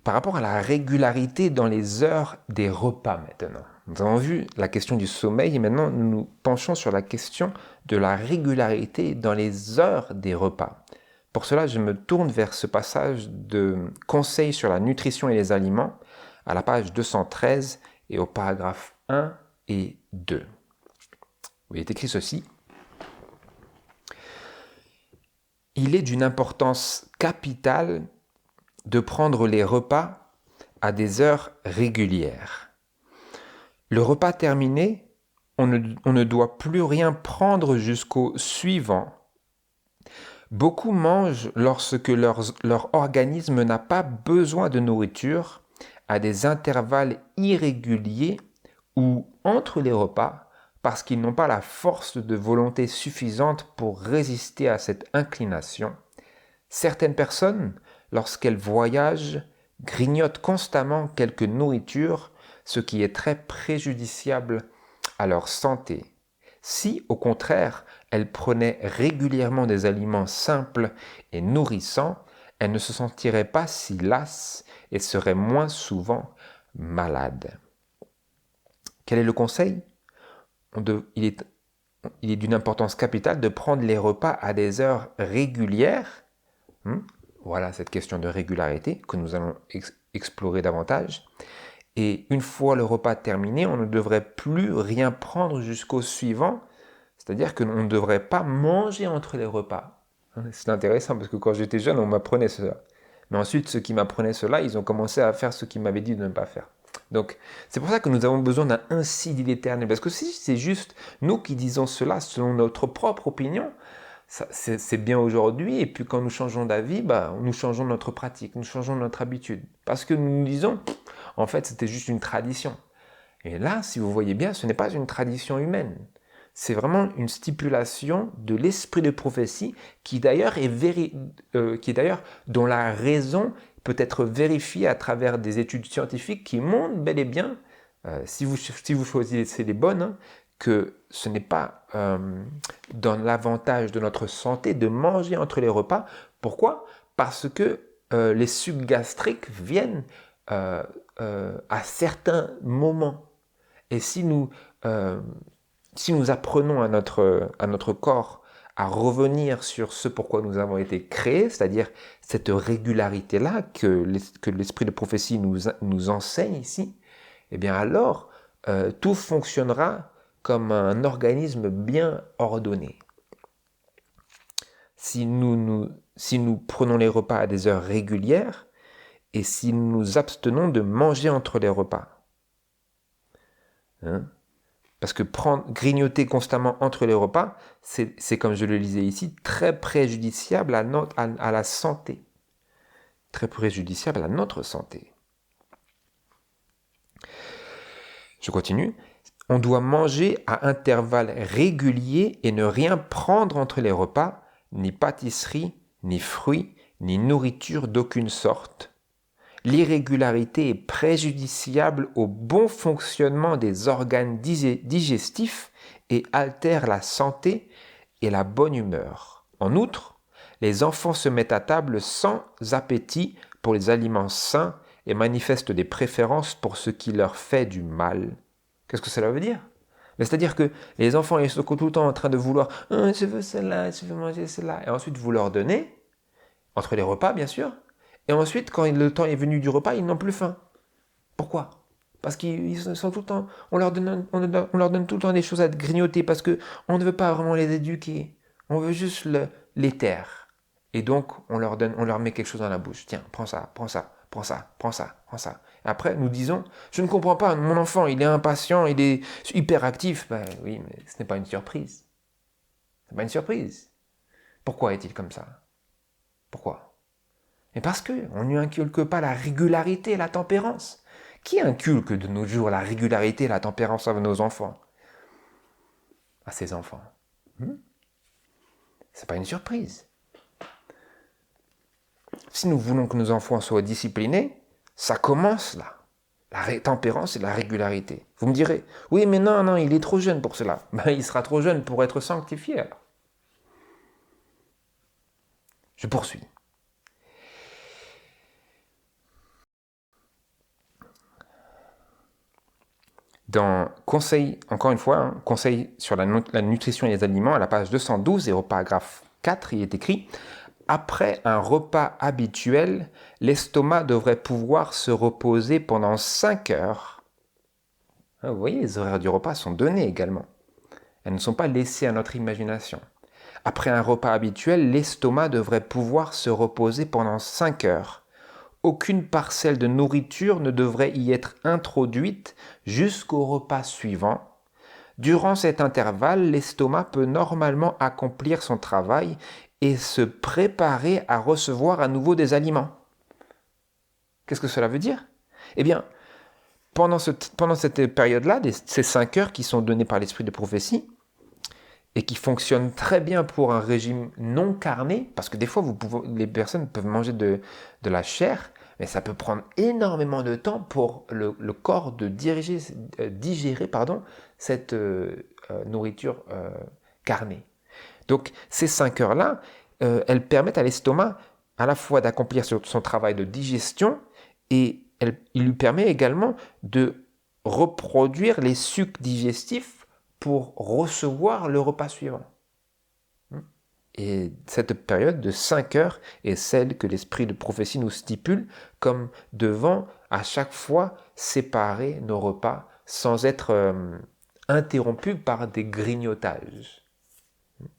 par rapport à la régularité dans les heures des repas maintenant. Nous avons vu la question du sommeil et maintenant nous nous penchons sur la question de la régularité dans les heures des repas. Pour cela, je me tourne vers ce passage de Conseils sur la nutrition et les aliments à la page 213 et au paragraphe 1 et 2. Il est écrit ceci. Il est d'une importance capitale de prendre les repas à des heures régulières. Le repas terminé, on ne doit plus rien prendre jusqu'au suivant. Beaucoup mangent lorsque leur organisme n'a pas besoin de nourriture à des intervalles irréguliers ou entre les repas parce qu'ils n'ont pas la force de volonté suffisante pour résister à cette inclination. Certaines personnes, lorsqu'elles voyagent, grignotent constamment quelque nourriture, ce qui est très préjudiciable à leur santé. Si, au contraire, elles prenaient régulièrement des aliments simples et nourrissants, elles ne se sentiraient pas si lasses et seraient moins souvent malades. Quel est le conseil ? Il est d'une importance capitale de prendre les repas à des heures régulières. Voilà cette question de régularité que nous allons explorer davantage. Et une fois le repas terminé, on ne devrait plus rien prendre jusqu'au suivant, c'est-à-dire qu'on ne devrait pas manger entre les repas. C'est intéressant parce que quand j'étais jeune, on m'apprenait cela. Mais ensuite, ceux qui m'apprenaient cela, ils ont commencé à faire ce qu'ils m'avaient dit de ne pas faire. Donc, c'est pour ça que nous avons besoin d'un ainsi dit l'Éternel. Parce que si c'est juste nous qui disons cela selon notre propre opinion, c'est bien aujourd'hui, et puis quand nous changeons d'avis, nous changeons notre pratique, nous changeons notre habitude. Parce que nous nous disons, en fait, c'était juste une tradition. Et là, si vous voyez bien, ce n'est pas une tradition humaine. C'est vraiment une stipulation de l'esprit de prophétie qui d'ailleurs dont la raison peut être vérifiée à travers des études scientifiques qui montrent bel et bien, si vous choisissez les bonnes, que ce n'est pas dans l'avantage de notre santé de manger entre les repas. Pourquoi ? Parce que les sucs gastriques viennent à certains moments. Et si nous apprenons à notre corps à revenir sur ce pourquoi nous avons été créés, c'est-à-dire cette régularité-là que l'esprit de prophétie nous enseigne ici, eh bien alors tout fonctionnera comme un organisme bien ordonné. Si nous prenons les repas à des heures régulières et si nous nous abstenons de manger entre les repas. Parce que grignoter constamment entre les repas, c'est comme je le lisais ici, très préjudiciable à la santé. Très préjudiciable à notre santé. Je continue. On doit manger à intervalles réguliers et ne rien prendre entre les repas, ni pâtisserie, ni fruits, ni nourriture d'aucune sorte. L'irrégularité est préjudiciable au bon fonctionnement des organes digestifs et altère la santé et la bonne humeur. En outre, les enfants se mettent à table sans appétit pour les aliments sains et manifestent des préférences pour ce qui leur fait du mal. Qu'est-ce que cela veut dire ? C'est-à-dire que les enfants ils sont tout le temps en train de vouloir « je veux cela, je veux manger cela » et ensuite vous leur donnez, entre les repas bien sûr, Et ensuite, quand le temps est venu du repas, ils n'ont plus faim. Pourquoi? Parce qu'ils sont tout le temps, on leur donne tout le temps des choses à grignoter parce qu'on ne veut pas vraiment les éduquer. On veut juste les taire. Et donc, on leur met quelque chose dans la bouche. Tiens, prends ça, prends ça, prends ça, prends ça, prends ça. Et après, nous disons, je ne comprends pas, mon enfant, il est impatient, il est hyper actif. Ben oui, mais ce n'est pas une surprise. Ce n'est pas une surprise. Pourquoi est-il comme ça? Pourquoi? Et parce qu'on ne lui inculque pas la régularité et la tempérance. Qui inculque de nos jours la régularité et la tempérance à nos enfants? À ses enfants. C'est pas une surprise. Si nous voulons que nos enfants soient disciplinés, ça commence là. La tempérance et la régularité. Vous me direz, oui mais non, il est trop jeune pour cela. Ben, il sera trop jeune pour être sanctifié alors. Je poursuis. Dans Conseil, encore une fois, Conseil sur la nutrition et les aliments, à la page 212 et au paragraphe 4, il est écrit « Après un repas habituel, l'estomac devrait pouvoir se reposer pendant 5 heures. » Vous voyez, les horaires du repas sont donnés également. Elles ne sont pas laissées à notre imagination. Après un repas habituel, l'estomac devrait pouvoir se reposer pendant 5 heures. Aucune parcelle de nourriture ne devrait y être introduite jusqu'au repas suivant. Durant cet intervalle, l'estomac peut normalement accomplir son travail et se préparer à recevoir à nouveau des aliments. Qu'est-ce que cela veut dire? Eh bien, pendant cette période-là, ces 5 heures qui sont données par l'esprit de prophétie, et qui fonctionnent très bien pour un régime non carné, parce que des fois, les personnes peuvent manger de la chair, mais ça peut prendre énormément de temps pour le corps de digérer cette nourriture carnée. Donc, ces 5 heures-là, elles permettent à l'estomac à la fois d'accomplir son travail de digestion, et il lui permet également de reproduire les sucs digestifs pour recevoir le repas suivant. Et cette période de 5 heures est celle que l'esprit de prophétie nous stipule comme devant à chaque fois séparer nos repas sans être interrompus par des grignotages.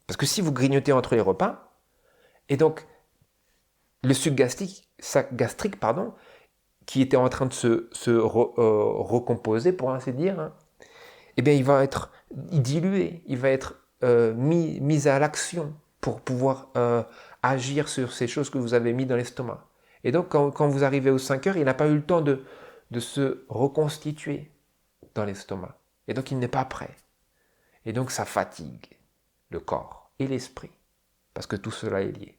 Parce que si vous grignotez entre les repas, et donc le suc gastrique, qui était en train de se recomposer, pour ainsi dire, eh bien il va être dilué, il va être mis à l'action pour pouvoir agir sur ces choses que vous avez mis dans l'estomac. Et donc quand vous arrivez aux 5 heures, il n'a pas eu le temps de se reconstituer dans l'estomac. Et donc il n'est pas prêt. Et donc ça fatigue le corps et l'esprit, parce que tout cela est lié.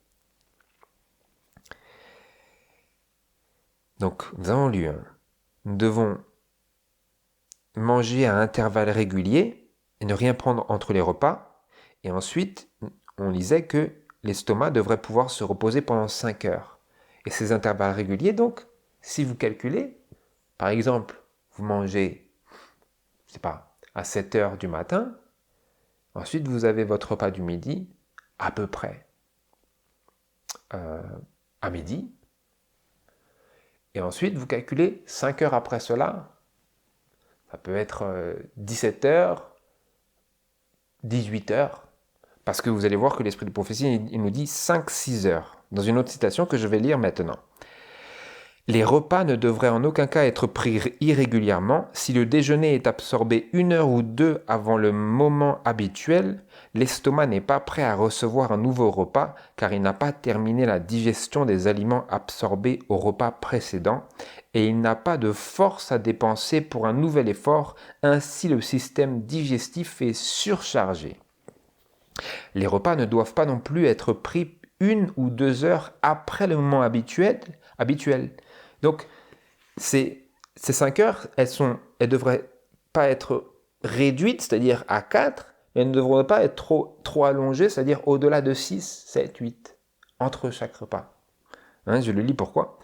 Donc nous avons lu, nous devons manger à intervalles réguliers et ne rien prendre entre les repas. Et ensuite, on lisait que l'estomac devrait pouvoir se reposer pendant 5 heures. Et ces intervalles réguliers, donc, si vous calculez, par exemple, vous mangez, je ne sais pas, à 7 heures du matin, ensuite vous avez votre repas du midi, à peu près à midi, et ensuite vous calculez 5 heures après cela, ça peut être 17 heures, 18 heures, parce que vous allez voir que l'esprit de prophétie, il nous dit 5-6 heures, dans une autre citation que je vais lire maintenant. Les repas ne devraient en aucun cas être pris irrégulièrement. Si le déjeuner est absorbé 1 heure ou 2 avant le moment habituel, l'estomac n'est pas prêt à recevoir un nouveau repas car il n'a pas terminé la digestion des aliments absorbés au repas précédent et il n'a pas de force à dépenser pour un nouvel effort, ainsi le système digestif est surchargé. Les repas ne doivent pas non plus être pris 1 ou 2 heures après le moment habituel. Donc, ces 5 heures, elles ne devraient pas être réduites, c'est-à-dire à 4, mais elles ne devraient pas être trop allongées, c'est-à-dire au-delà de 6, 7, 8, entre chaque repas. Je le lis pourquoi.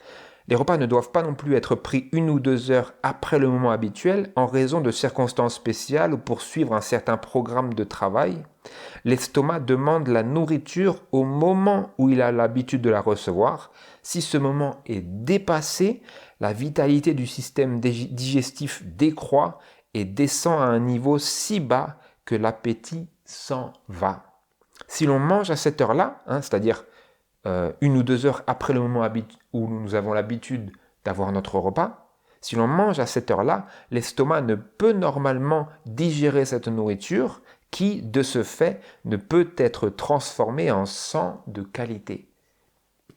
Les repas ne doivent pas non plus être pris 1 ou 2 heures après le moment habituel en raison de circonstances spéciales ou pour suivre un certain programme de travail. L'estomac demande la nourriture au moment où il a l'habitude de la recevoir. Si ce moment est dépassé, la vitalité du système digestif décroît et descend à un niveau si bas que l'appétit s'en va. Si l'on mange à cette heure-là, c'est-à-dire 1 ou 2 heures après le moment où nous avons l'habitude d'avoir notre repas, si l'on mange à cette heure-là, l'estomac ne peut normalement digérer cette nourriture qui, de ce fait, ne peut être transformée en sang de qualité.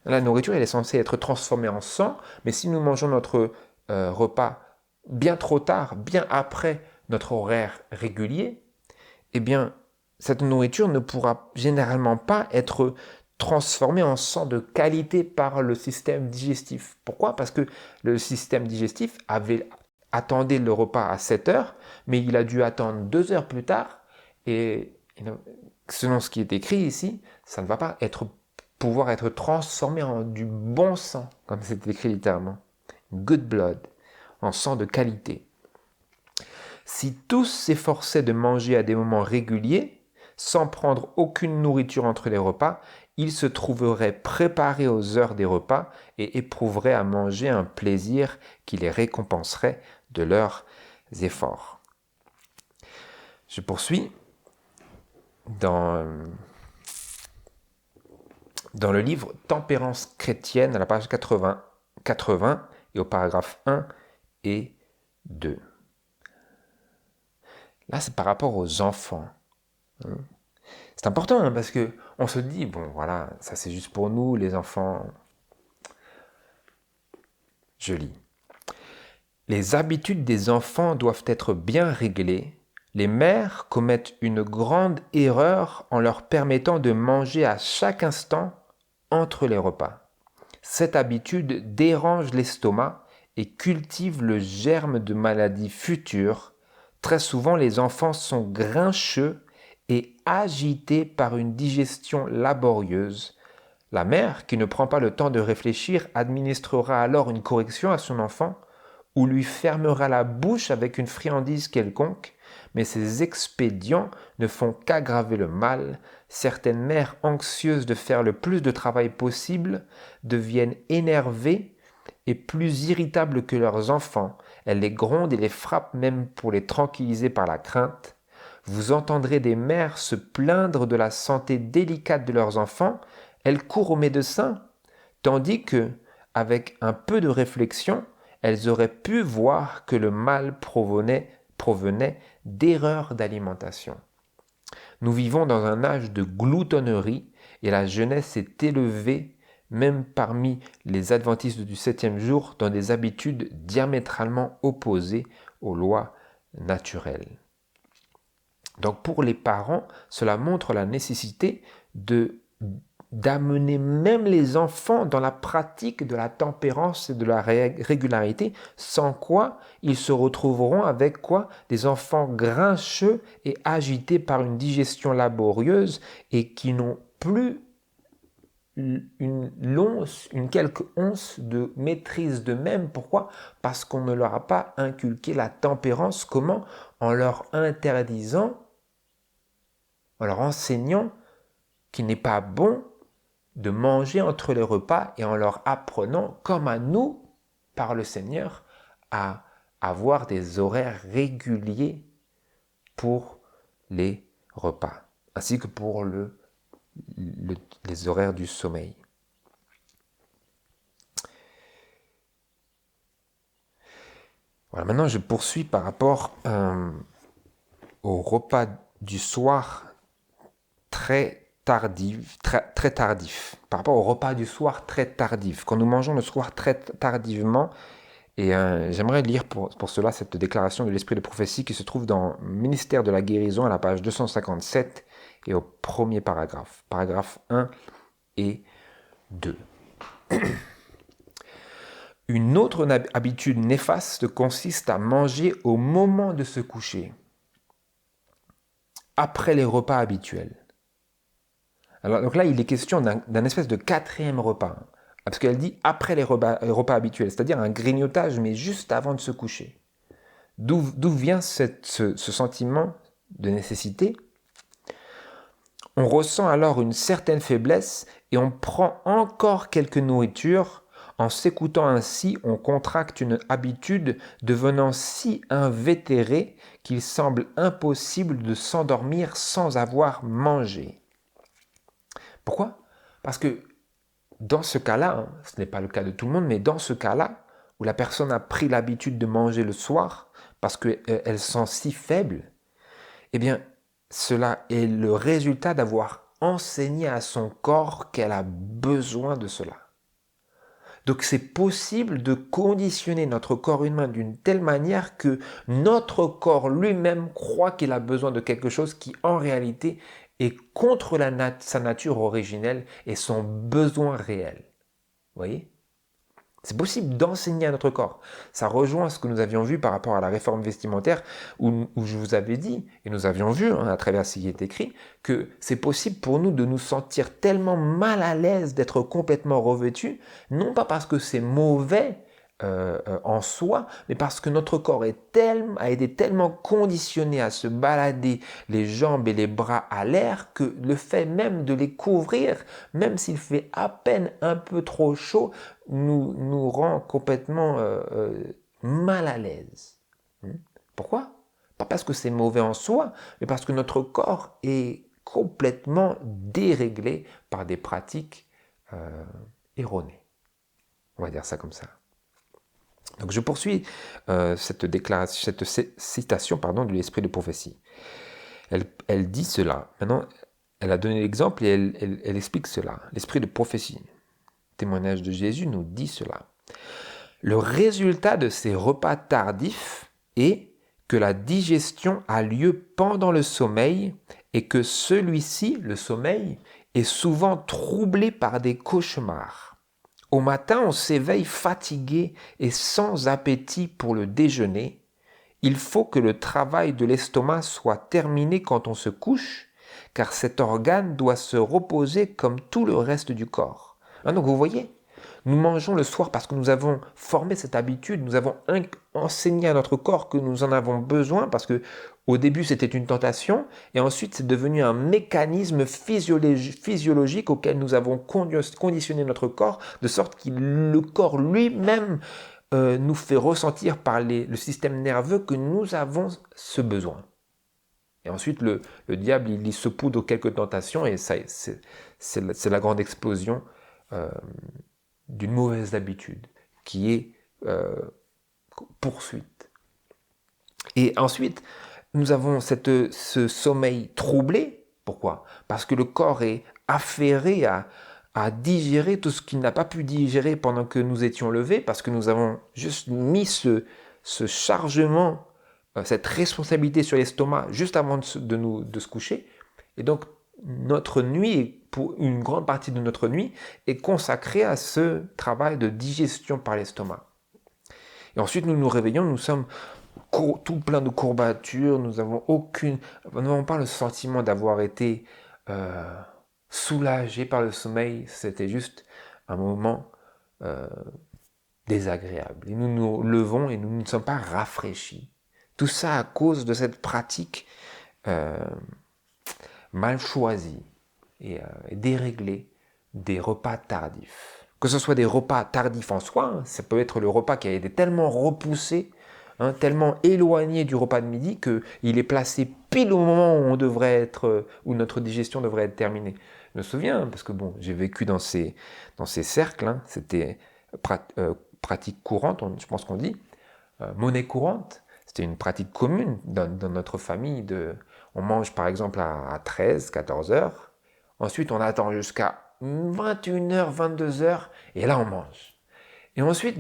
La nourriture, elle est censée être transformée en sang, mais si nous mangeons notre repas bien trop tard, bien après notre horaire régulier, eh bien, cette nourriture ne pourra généralement pas être transformée en sang de qualité par le système digestif. Pourquoi? Parce que le système digestif attendait le repas à 7 heures, mais il a dû attendre 2 heures plus tard, et selon ce qui est écrit ici, ça ne va pas pouvoir être transformé en du bon sang, comme c'est écrit littéralement. Good blood, en sang de qualité. Si tous s'efforçaient de manger à des moments réguliers, sans prendre aucune nourriture entre les repas, ils se trouveraient préparés aux heures des repas et éprouveraient à manger un plaisir qui les récompenserait de leurs efforts. Je poursuis dans le livre Tempérance chrétienne à la page 80 et au paragraphe 1 et 2. Là, c'est par rapport aux enfants. C'est important parce que on se dit, bon voilà, ça c'est juste pour nous, les enfants. Je lis. Les habitudes des enfants doivent être bien réglées. Les mères commettent une grande erreur en leur permettant de manger à chaque instant entre les repas. Cette habitude dérange l'estomac et cultive le germe de maladies futures. Très souvent, les enfants sont grincheux et agités par une digestion laborieuse. La mère, qui ne prend pas le temps de réfléchir, administrera alors une correction à son enfant ou lui fermera la bouche avec une friandise quelconque, mais ces expédients ne font qu'aggraver le mal. Certaines mères anxieuses de faire le plus de travail possible deviennent énervées et plus irritables que leurs enfants. Elles les grondent et les frappent même pour les tranquilliser par la crainte. Vous entendrez des mères se plaindre de la santé délicate de leurs enfants. Elles courent au médecin, tandis que, avec un peu de réflexion, elles auraient pu voir que le mal provenait d'erreurs d'alimentation. Nous vivons dans un âge de gloutonnerie et la jeunesse s'est élevée, même parmi les adventistes du 7e jour, dans des habitudes diamétralement opposées aux lois naturelles. Donc pour les parents, cela montre la nécessité d'amener même les enfants dans la pratique de la tempérance et de la régularité, sans quoi ils se retrouveront avec des enfants grincheux et agités par une digestion laborieuse et qui n'ont plus une quelque once de maîtrise d'eux-mêmes. Pourquoi? Parce qu'on ne leur a pas inculqué la tempérance. Comment? En leur interdisant, en leur enseignant qu'il n'est pas bon de manger entre les repas et en leur apprenant, comme à nous, par le Seigneur, à avoir des horaires réguliers pour les repas, ainsi que pour les horaires du sommeil. Voilà, maintenant je poursuis par rapport au repas du soir très tardif, par rapport au repas du soir très tardif, quand nous mangeons le soir très tardivement. Et j'aimerais lire pour cela cette déclaration de l'Esprit de prophétie qui se trouve dans Ministère de la guérison à la page 257 et au premier paragraphe, paragraphe 1 et 2. Une autre habitude néfaste consiste à manger au moment de se coucher, après les repas habituels. Alors, donc là, il est question d'un espèce de 4e repas, parce qu'elle dit après les repas habituels, c'est-à-dire un grignotage, mais juste avant de se coucher. D'où vient ce sentiment de nécessité? On ressent alors une certaine faiblesse et on prend encore quelques nourritures. En s'écoutant ainsi, on contracte une habitude devenant si invétérée qu'il semble impossible de s'endormir sans avoir mangé. Pourquoi? Parce que dans ce cas-là, ce n'est pas le cas de tout le monde, mais dans ce cas-là, où la personne a pris l'habitude de manger le soir parce qu'elle sent si faible, eh bien, cela est le résultat d'avoir enseigné à son corps qu'elle a besoin de cela. Donc c'est possible de conditionner notre corps humain d'une telle manière que notre corps lui-même croit qu'il a besoin de quelque chose qui en réalité est contre sa nature originelle et son besoin réel. Vous voyez ? C'est possible d'enseigner à notre corps. Ça rejoint ce que nous avions vu par rapport à la réforme vestimentaire où je vous avais dit, et nous avions vu à travers ce qui est écrit, que c'est possible pour nous de nous sentir tellement mal à l'aise d'être complètement revêtus, non pas parce que c'est mauvais en soi, mais parce que notre corps a été tellement conditionné à se balader les jambes et les bras à l'air que le fait même de les couvrir, même s'il fait à peine un peu trop chaud, nous rend complètement mal à l'aise. Pourquoi? Pas parce que c'est mauvais en soi, mais parce que notre corps est complètement déréglé par des pratiques erronées. On va dire ça comme ça. Donc je poursuis cette citation de l'esprit de prophétie. Elle dit cela. Maintenant, elle a donné l'exemple et elle explique cela. L'esprit de prophétie, témoignage de Jésus, nous dit cela. Le résultat de ces repas tardifs est que la digestion a lieu pendant le sommeil et que celui-ci, le sommeil, est souvent troublé par des cauchemars. Au matin, on s'éveille fatigué et sans appétit pour le déjeuner. Il faut que le travail de l'estomac soit terminé quand on se couche, car cet organe doit se reposer comme tout le reste du corps. Donc vous voyez, nous mangeons le soir parce que nous avons formé cette habitude, nous avons enseigné à notre corps que nous en avons besoin parce que au début c'était une tentation et ensuite c'est devenu un mécanisme physiologique auquel nous avons conditionné notre corps de sorte que le corps lui-même nous fait ressentir par le système nerveux que nous avons ce besoin. Et ensuite le diable il y saupoudre quelques tentations et ça, c'est la grande explosion d'une mauvaise habitude qui est poursuite. Et ensuite, nous avons ce sommeil troublé. Pourquoi? Parce que le corps est affairé à digérer tout ce qu'il n'a pas pu digérer pendant que nous étions levés, parce que nous avons juste mis ce chargement, cette responsabilité sur l'estomac juste avant de se coucher. Et donc, notre nuit, pour une grande partie de notre nuit, est consacrée à ce travail de digestion par l'estomac. Et ensuite, nous nous réveillons, nous sommes tout plein de courbatures, nous n'avons pas le sentiment d'avoir été soulagés par le sommeil, c'était juste un moment désagréable. Et nous nous levons et nous ne sommes pas rafraîchis. Tout ça à cause de cette pratique mal choisie et déréglée des repas tardifs. Que ce soit des repas tardifs en soi, ça peut être le repas qui a été tellement repoussé, tellement éloigné du repas de midi qu'il est placé pile au moment où notre digestion devrait être terminée. Je me souviens, parce que bon, j'ai vécu dans ces cercles, c'était pratique courante, je pense qu'on dit, monnaie courante. C'était une pratique commune dans notre famille. On mange par exemple à 13, 14 heures. Ensuite, on attend jusqu'à 21h, 22h. Et là, on mange. Et ensuite,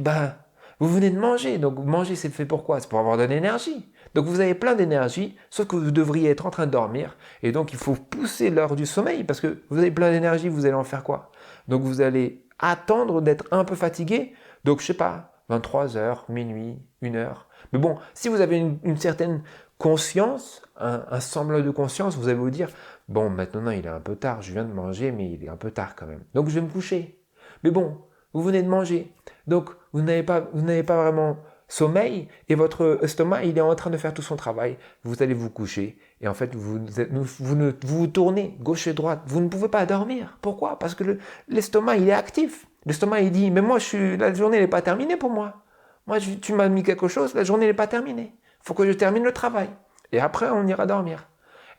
vous venez de manger. Donc, manger, c'est fait pour quoi? C'est pour avoir de l'énergie. Donc, vous avez plein d'énergie, sauf que vous devriez être en train de dormir. Et donc, il faut pousser l'heure du sommeil parce que vous avez plein d'énergie, vous allez en faire quoi? Donc, vous allez attendre d'être un peu fatigué. Donc, je sais pas, 23h, minuit, 1h. Mais bon, si vous avez une certaine conscience, un semblant de conscience, vous allez vous dire, bon, maintenant il est un peu tard, je viens de manger, mais il est un peu tard quand même. Donc je vais me coucher. Mais bon, vous venez de manger. Donc vous n'avez pas vraiment sommeil et votre estomac, il est en train de faire tout son travail. Vous allez vous coucher et en fait, vous tournez gauche et droite. Vous ne pouvez pas dormir. Pourquoi? Parce que l'estomac, il est actif. L'estomac, il dit, mais moi, la journée n'est pas terminée pour moi. Moi, tu m'as mis quelque chose, la journée n'est pas terminée. Il faut que je termine le travail. Et après, on ira dormir.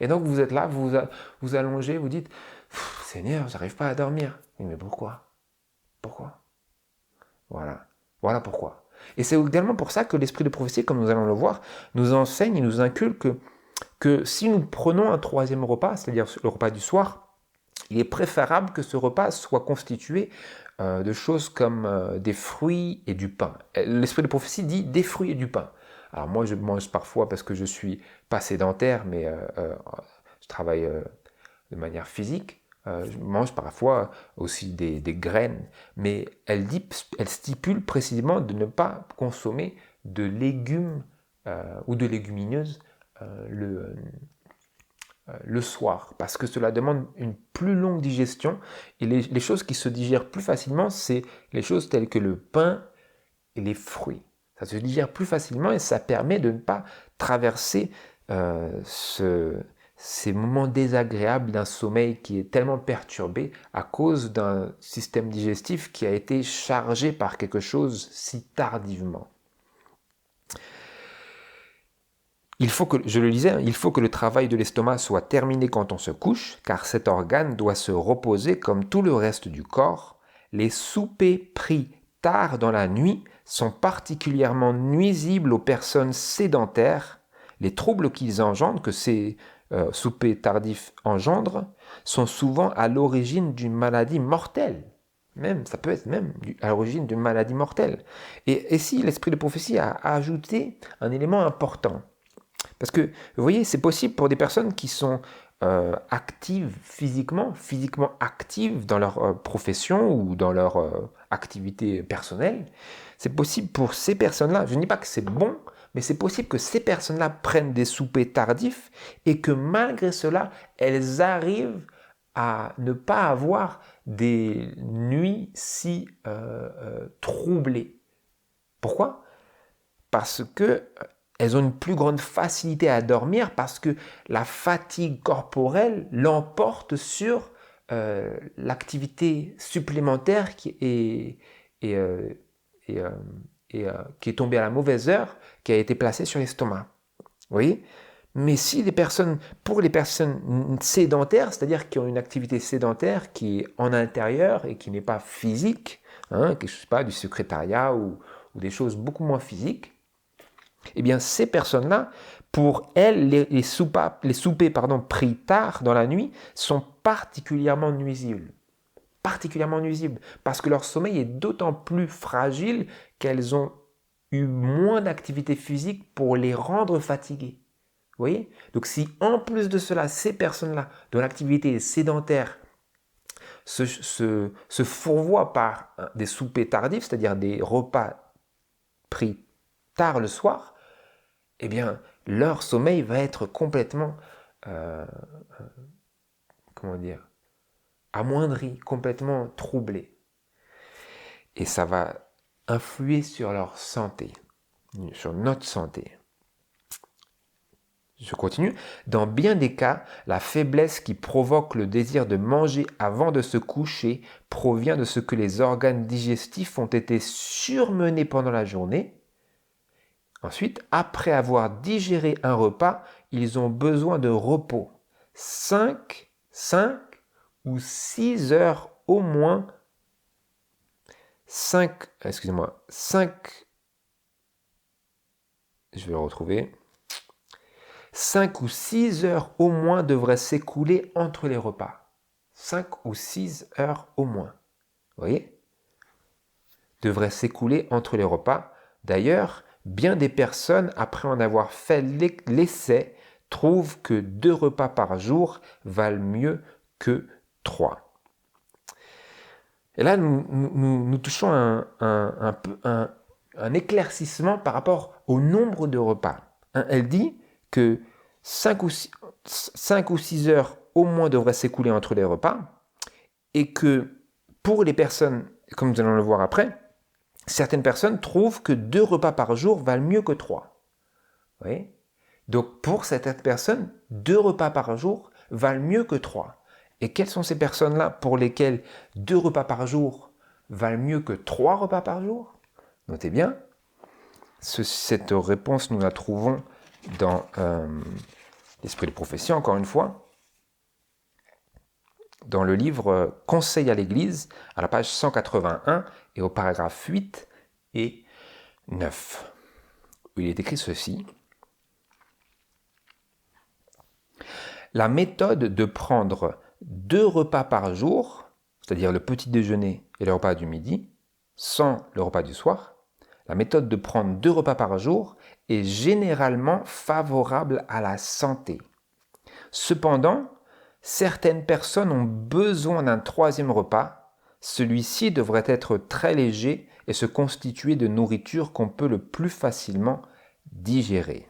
Et donc, vous êtes là, vous allongez, vous dites, Seigneur, j'arrive pas à dormir. Oui, mais pourquoi? Pourquoi? Voilà. Voilà pourquoi. Et c'est également pour ça que l'esprit de prophétie, comme nous allons le voir, nous enseigne et nous inculque que si nous prenons un troisième repas, c'est-à-dire le repas du soir, il est préférable que ce repas soit constitué de choses comme des fruits et du pain. L'esprit de prophétie dit des fruits et du pain. Alors moi, je mange parfois parce que je suis pas sédentaire, mais je travaille de manière physique. Je mange parfois aussi des graines, mais elle stipule précisément de ne pas consommer de légumes ou de légumineuses le soir, parce que cela demande une plus longue digestion, et les choses qui se digèrent plus facilement, c'est les choses telles que le pain et les fruits. Ça se digère plus facilement et ça permet de ne pas traverser ces moments désagréables d'un sommeil qui est tellement perturbé à cause d'un système digestif qui a été chargé par quelque chose si tardivement. Il faut que, je le disais, il faut que le travail de l'estomac soit terminé quand on se couche, car cet organe doit se reposer comme tout le reste du corps. Les soupers pris tard dans la nuit sont particulièrement nuisibles aux personnes sédentaires. Les troubles qu'ils engendrent, que ces soupers tardifs engendrent, sont souvent à l'origine d'une maladie mortelle. Ça peut être même à l'origine d'une maladie mortelle. Et ici, l'esprit de prophétie a ajouté un élément important. Parce que, vous voyez, c'est possible pour des personnes qui sont actives physiquement actives dans leur profession ou dans leur activité personnelle. C'est possible pour ces personnes-là, je ne dis pas que c'est bon, mais c'est possible que ces personnes-là prennent des soupers tardifs et que malgré cela, elles arrivent à ne pas avoir des nuits si troublées. Pourquoi? Parce que elles ont une plus grande facilité à dormir parce que la fatigue corporelle l'emporte sur l'activité supplémentaire qui est tombée à la mauvaise heure, qui a été placée sur l'estomac. Vous voyez? Mais si pour les personnes sédentaires, c'est-à-dire qui ont une activité sédentaire qui est en intérieur et qui n'est pas physique, je sais pas, du secrétariat ou des choses beaucoup moins physiques, eh bien, ces personnes-là, pour elles, les soupers pris tard dans la nuit sont particulièrement nuisibles. Particulièrement nuisibles, parce que leur sommeil est d'autant plus fragile qu'elles ont eu moins d'activité physique pour les rendre fatiguées. Vous voyez? Donc si en plus de cela, ces personnes-là, dont l'activité est sédentaire, se fourvoient par des soupers tardifs, c'est-à-dire des repas pris tard le soir, eh bien, leur sommeil va être complètement, amoindri, complètement troublé. Et ça va influer sur leur santé, sur notre santé. Je continue. Dans bien des cas, la faiblesse qui provoque le désir de manger avant de se coucher provient de ce que les organes digestifs ont été surmenés pendant la journée. Ensuite, après avoir digéré un repas, ils ont besoin de repos. 5 ou 6 heures au moins. 5, je vais le retrouver. 5 ou 6 heures au moins devraient s'écouler entre les repas. 5 ou 6 heures au moins. Vous voyez? Devraient s'écouler entre les repas. D'ailleurs, bien des personnes, après en avoir fait l'essai, trouvent que 2 repas par jour valent mieux que 3. Et là, nous touchons un éclaircissement par rapport au nombre de repas. Elle dit que 5 ou 6 heures au moins devraient s'écouler entre les repas et que pour les personnes, comme nous allons le voir après, certaines personnes trouvent que 2 repas par jour valent mieux que 3. Vous voyez? Donc pour certaines personnes, 2 repas par jour valent mieux que 3. Et quelles sont ces personnes-là pour lesquelles 2 repas par jour valent mieux que 3 repas par jour? Notez bien, cette réponse, nous la trouvons dans l'Esprit de prophétie, encore une fois, dans le livre Conseil à l'Église, à la page 181 et au paragraphe 8 et 9, où il est écrit ceci. La méthode de prendre 2 repas par jour, c'est-à-dire le petit déjeuner et le repas du midi, sans le repas du soir, la méthode de prendre 2 repas par jour est généralement favorable à la santé. Cependant, certaines personnes ont besoin d'un 3e repas. Celui-ci devrait être très léger et se constituer de nourriture qu'on peut le plus facilement digérer.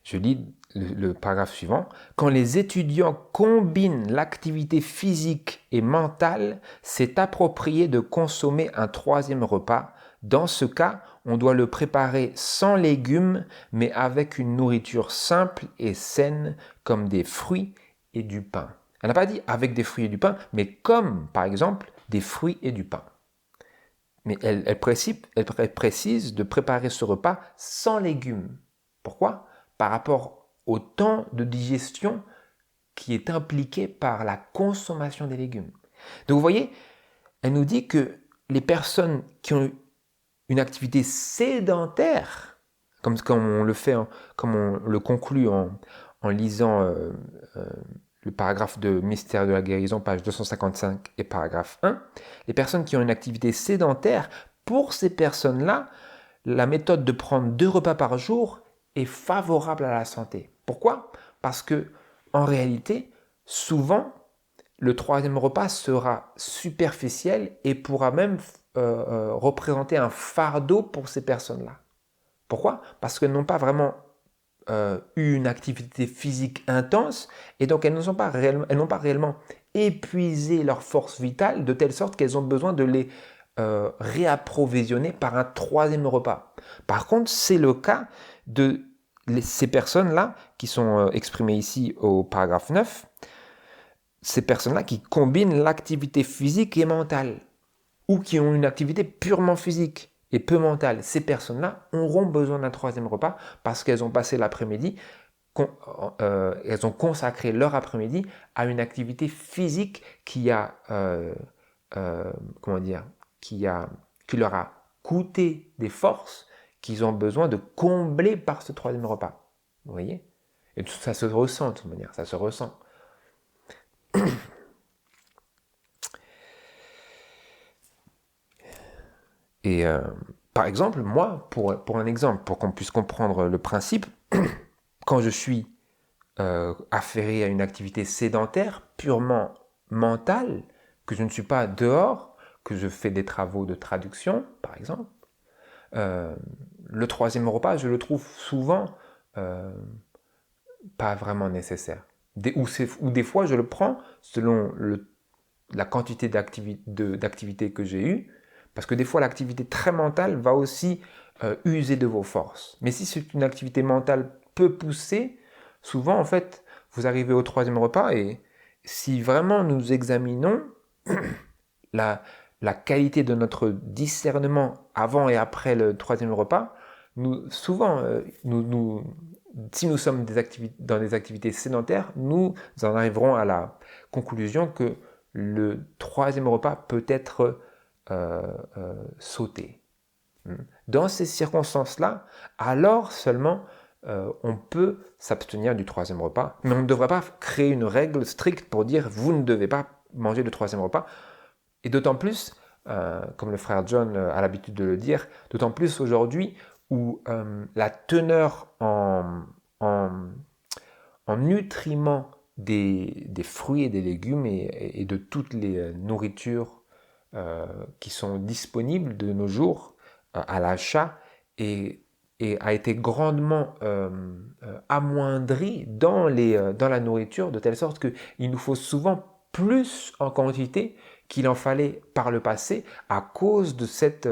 Je lis le paragraphe suivant. Quand les étudiants combinent l'activité physique et mentale, c'est approprié de consommer un 3e repas. Dans ce cas, on doit le préparer sans légumes, mais avec une nourriture simple et saine, comme des fruits et du pain. Elle n'a pas dit avec des fruits et du pain, mais comme, par exemple, des fruits et du pain. Mais elle précise de préparer ce repas sans légumes. Pourquoi ? Par rapport au temps de digestion qui est impliqué par la consommation des légumes. Donc vous voyez, elle nous dit que les personnes qui ont une activité sédentaire, comme on le fait, comme on le conclut en lisant le paragraphe de Mystère de la guérison, page 255 et paragraphe 1, les personnes qui ont une activité sédentaire, pour ces personnes-là, la méthode de prendre 2 repas par jour est favorable à la santé. Pourquoi ? Parce que, en réalité, souvent, le 3e repas sera superficiel et pourra même représenter un fardeau pour ces personnes-là. Pourquoi ? Parce qu'elles n'ont pas vraiment eu une activité physique intense et donc elles n'ont pas réellement épuisé leur force vitale de telle sorte qu'elles ont besoin de les réapprovisionner par un 3e repas. Par contre, c'est le cas de ces personnes-là qui sont exprimées ici au paragraphe 9, ces personnes-là qui combinent l'activité physique et mentale ou qui ont une activité purement physique et peu mentale. Ces personnes-là auront besoin d'un 3e repas parce qu'elles ont passé l'après-midi, elles ont consacré leur après-midi à une activité physique qui leur a coûté des forces qu'ils ont besoin de combler par ce 3e repas. Vous voyez ? Et tout ça se ressent de toute manière, ça se ressent. Et par exemple, moi, pour un exemple, pour qu'on puisse comprendre le principe, quand je suis affairé à une activité sédentaire, purement mentale, que je ne suis pas dehors, que je fais des travaux de traduction, par exemple, le 3e repas, je le trouve souvent pas vraiment nécessaire. Ou des fois, je le prends selon la quantité d'activité que j'ai eue, parce que des fois, l'activité très mentale va aussi user de vos forces. Mais si c'est une activité mentale peu poussée, souvent, en fait, vous arrivez au 3e repas et si vraiment nous examinons la qualité de notre discernement avant et après le 3e repas, souvent, si nous sommes dans des activités sédentaires, nous en arriverons à la conclusion que le 3e repas peut être sauté. Dans ces circonstances-là, alors seulement on peut s'abstenir du 3e repas, mais on ne devrait pas créer une règle stricte pour dire vous ne devez pas manger le 3e repas. Et d'autant plus, comme le frère John a l'habitude de le dire, d'autant plus aujourd'hui où la teneur en nutriments des fruits et des légumes et de toutes les nourritures qui sont disponibles de nos jours à l'achat et a été grandement amoindrie dans la nourriture, de telle sorte qu'il nous faut souvent plus en quantité qu'il en fallait par le passé à cause de cette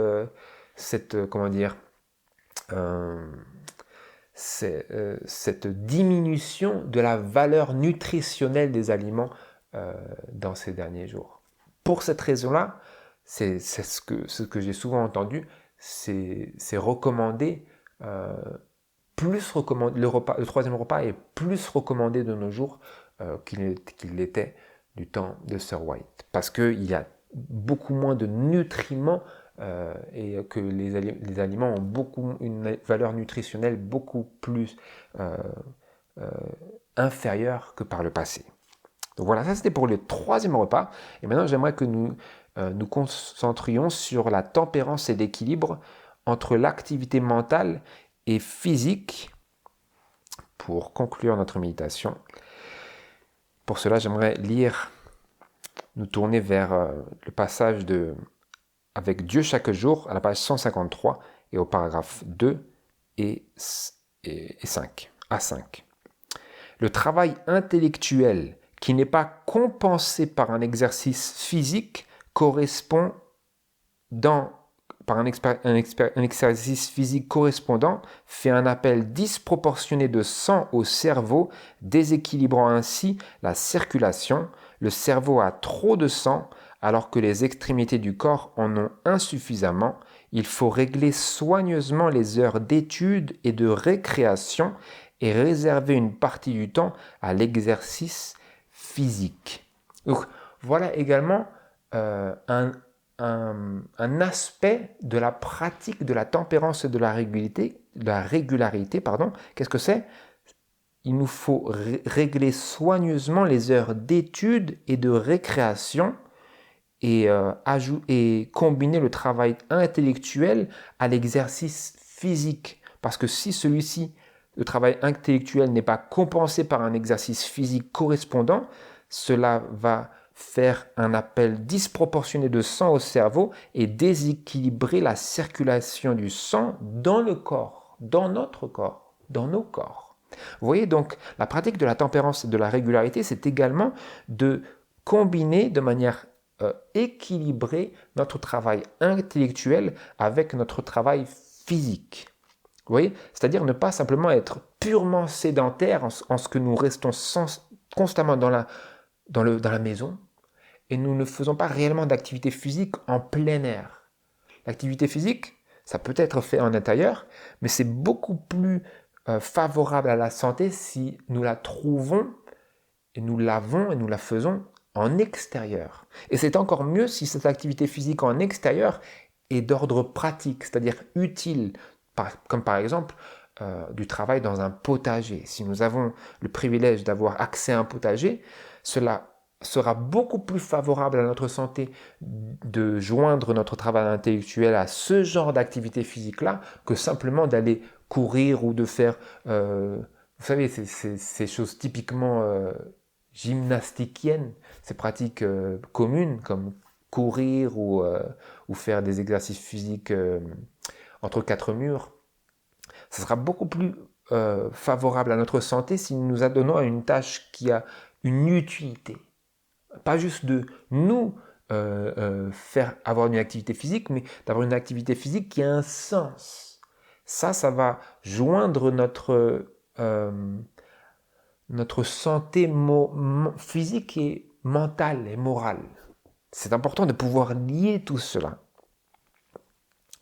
cette diminution de la valeur nutritionnelle des aliments dans ces derniers jours. Pour cette raison-là, c'est ce que j'ai souvent entendu, c'est recommandé, le troisième repas est plus recommandé de nos jours qu'il l'était du temps de Sir White, parce qu'il y a beaucoup moins de nutriments et que les aliments ont une valeur nutritionnelle beaucoup plus inférieure que par le passé. Donc voilà, ça c'était pour le troisième repas. Et maintenant, j'aimerais que nous nous concentrions sur la tempérance et l'équilibre entre l'activité mentale et physique pour conclure notre méditation. Pour cela, j'aimerais nous tourner vers le passage de Avec Dieu chaque jour à la page 153 et au paragraphe 2 et 5, A5. Le travail intellectuel qui n'est pas compensé par un exercice physique un exercice physique correspondant fait un appel disproportionné de sang au cerveau, déséquilibrant ainsi la circulation. Le cerveau a trop de sang alors que les extrémités du corps en ont insuffisamment. Il faut régler soigneusement les heures d'étude et de récréation et réserver une partie du temps à l'exercice physique. Donc, voilà également un aspect de la pratique de la tempérance et de la régularité. Qu'est-ce que c'est ? Il nous faut régler soigneusement les heures d'étude et de récréation et combiner le travail intellectuel à l'exercice physique. Parce que si le travail intellectuel n'est pas compensé par un exercice physique correspondant, cela va faire un appel disproportionné de sang au cerveau et déséquilibrer la circulation du sang dans le corps, dans notre corps, dans nos corps. Vous voyez donc, la pratique de la tempérance et de la régularité, c'est également de combiner de manière équilibrer notre travail intellectuel avec notre travail physique. Vous voyez ? C'est-à-dire ne pas simplement être purement sédentaire en ce que nous restons constamment dans la maison et nous ne faisons pas réellement d'activité physique en plein air. L'activité physique, ça peut être fait en intérieur, mais c'est beaucoup plus favorable à la santé si nous la trouvons et nous l'avons et nous la faisons en extérieur. Et c'est encore mieux si cette activité physique en extérieur est d'ordre pratique, c'est-à-dire utile, comme par exemple du travail dans un potager. Si nous avons le privilège d'avoir accès à un potager, cela sera beaucoup plus favorable à notre santé de joindre notre travail intellectuel à ce genre d'activité physique-là que simplement d'aller courir ou de faire, vous savez, ces choses typiquement gymnastiquiennes, ces pratiques communes comme courir ou faire des exercices physiques entre quatre murs. Ce sera beaucoup plus favorable à notre santé si nous nous adonnons à une tâche qui a une utilité. Pas juste de nous faire avoir une activité physique, mais d'avoir une activité physique qui a un sens. Ça va joindre notre santé physique et mentale et morale. C'est important de pouvoir lier tout cela.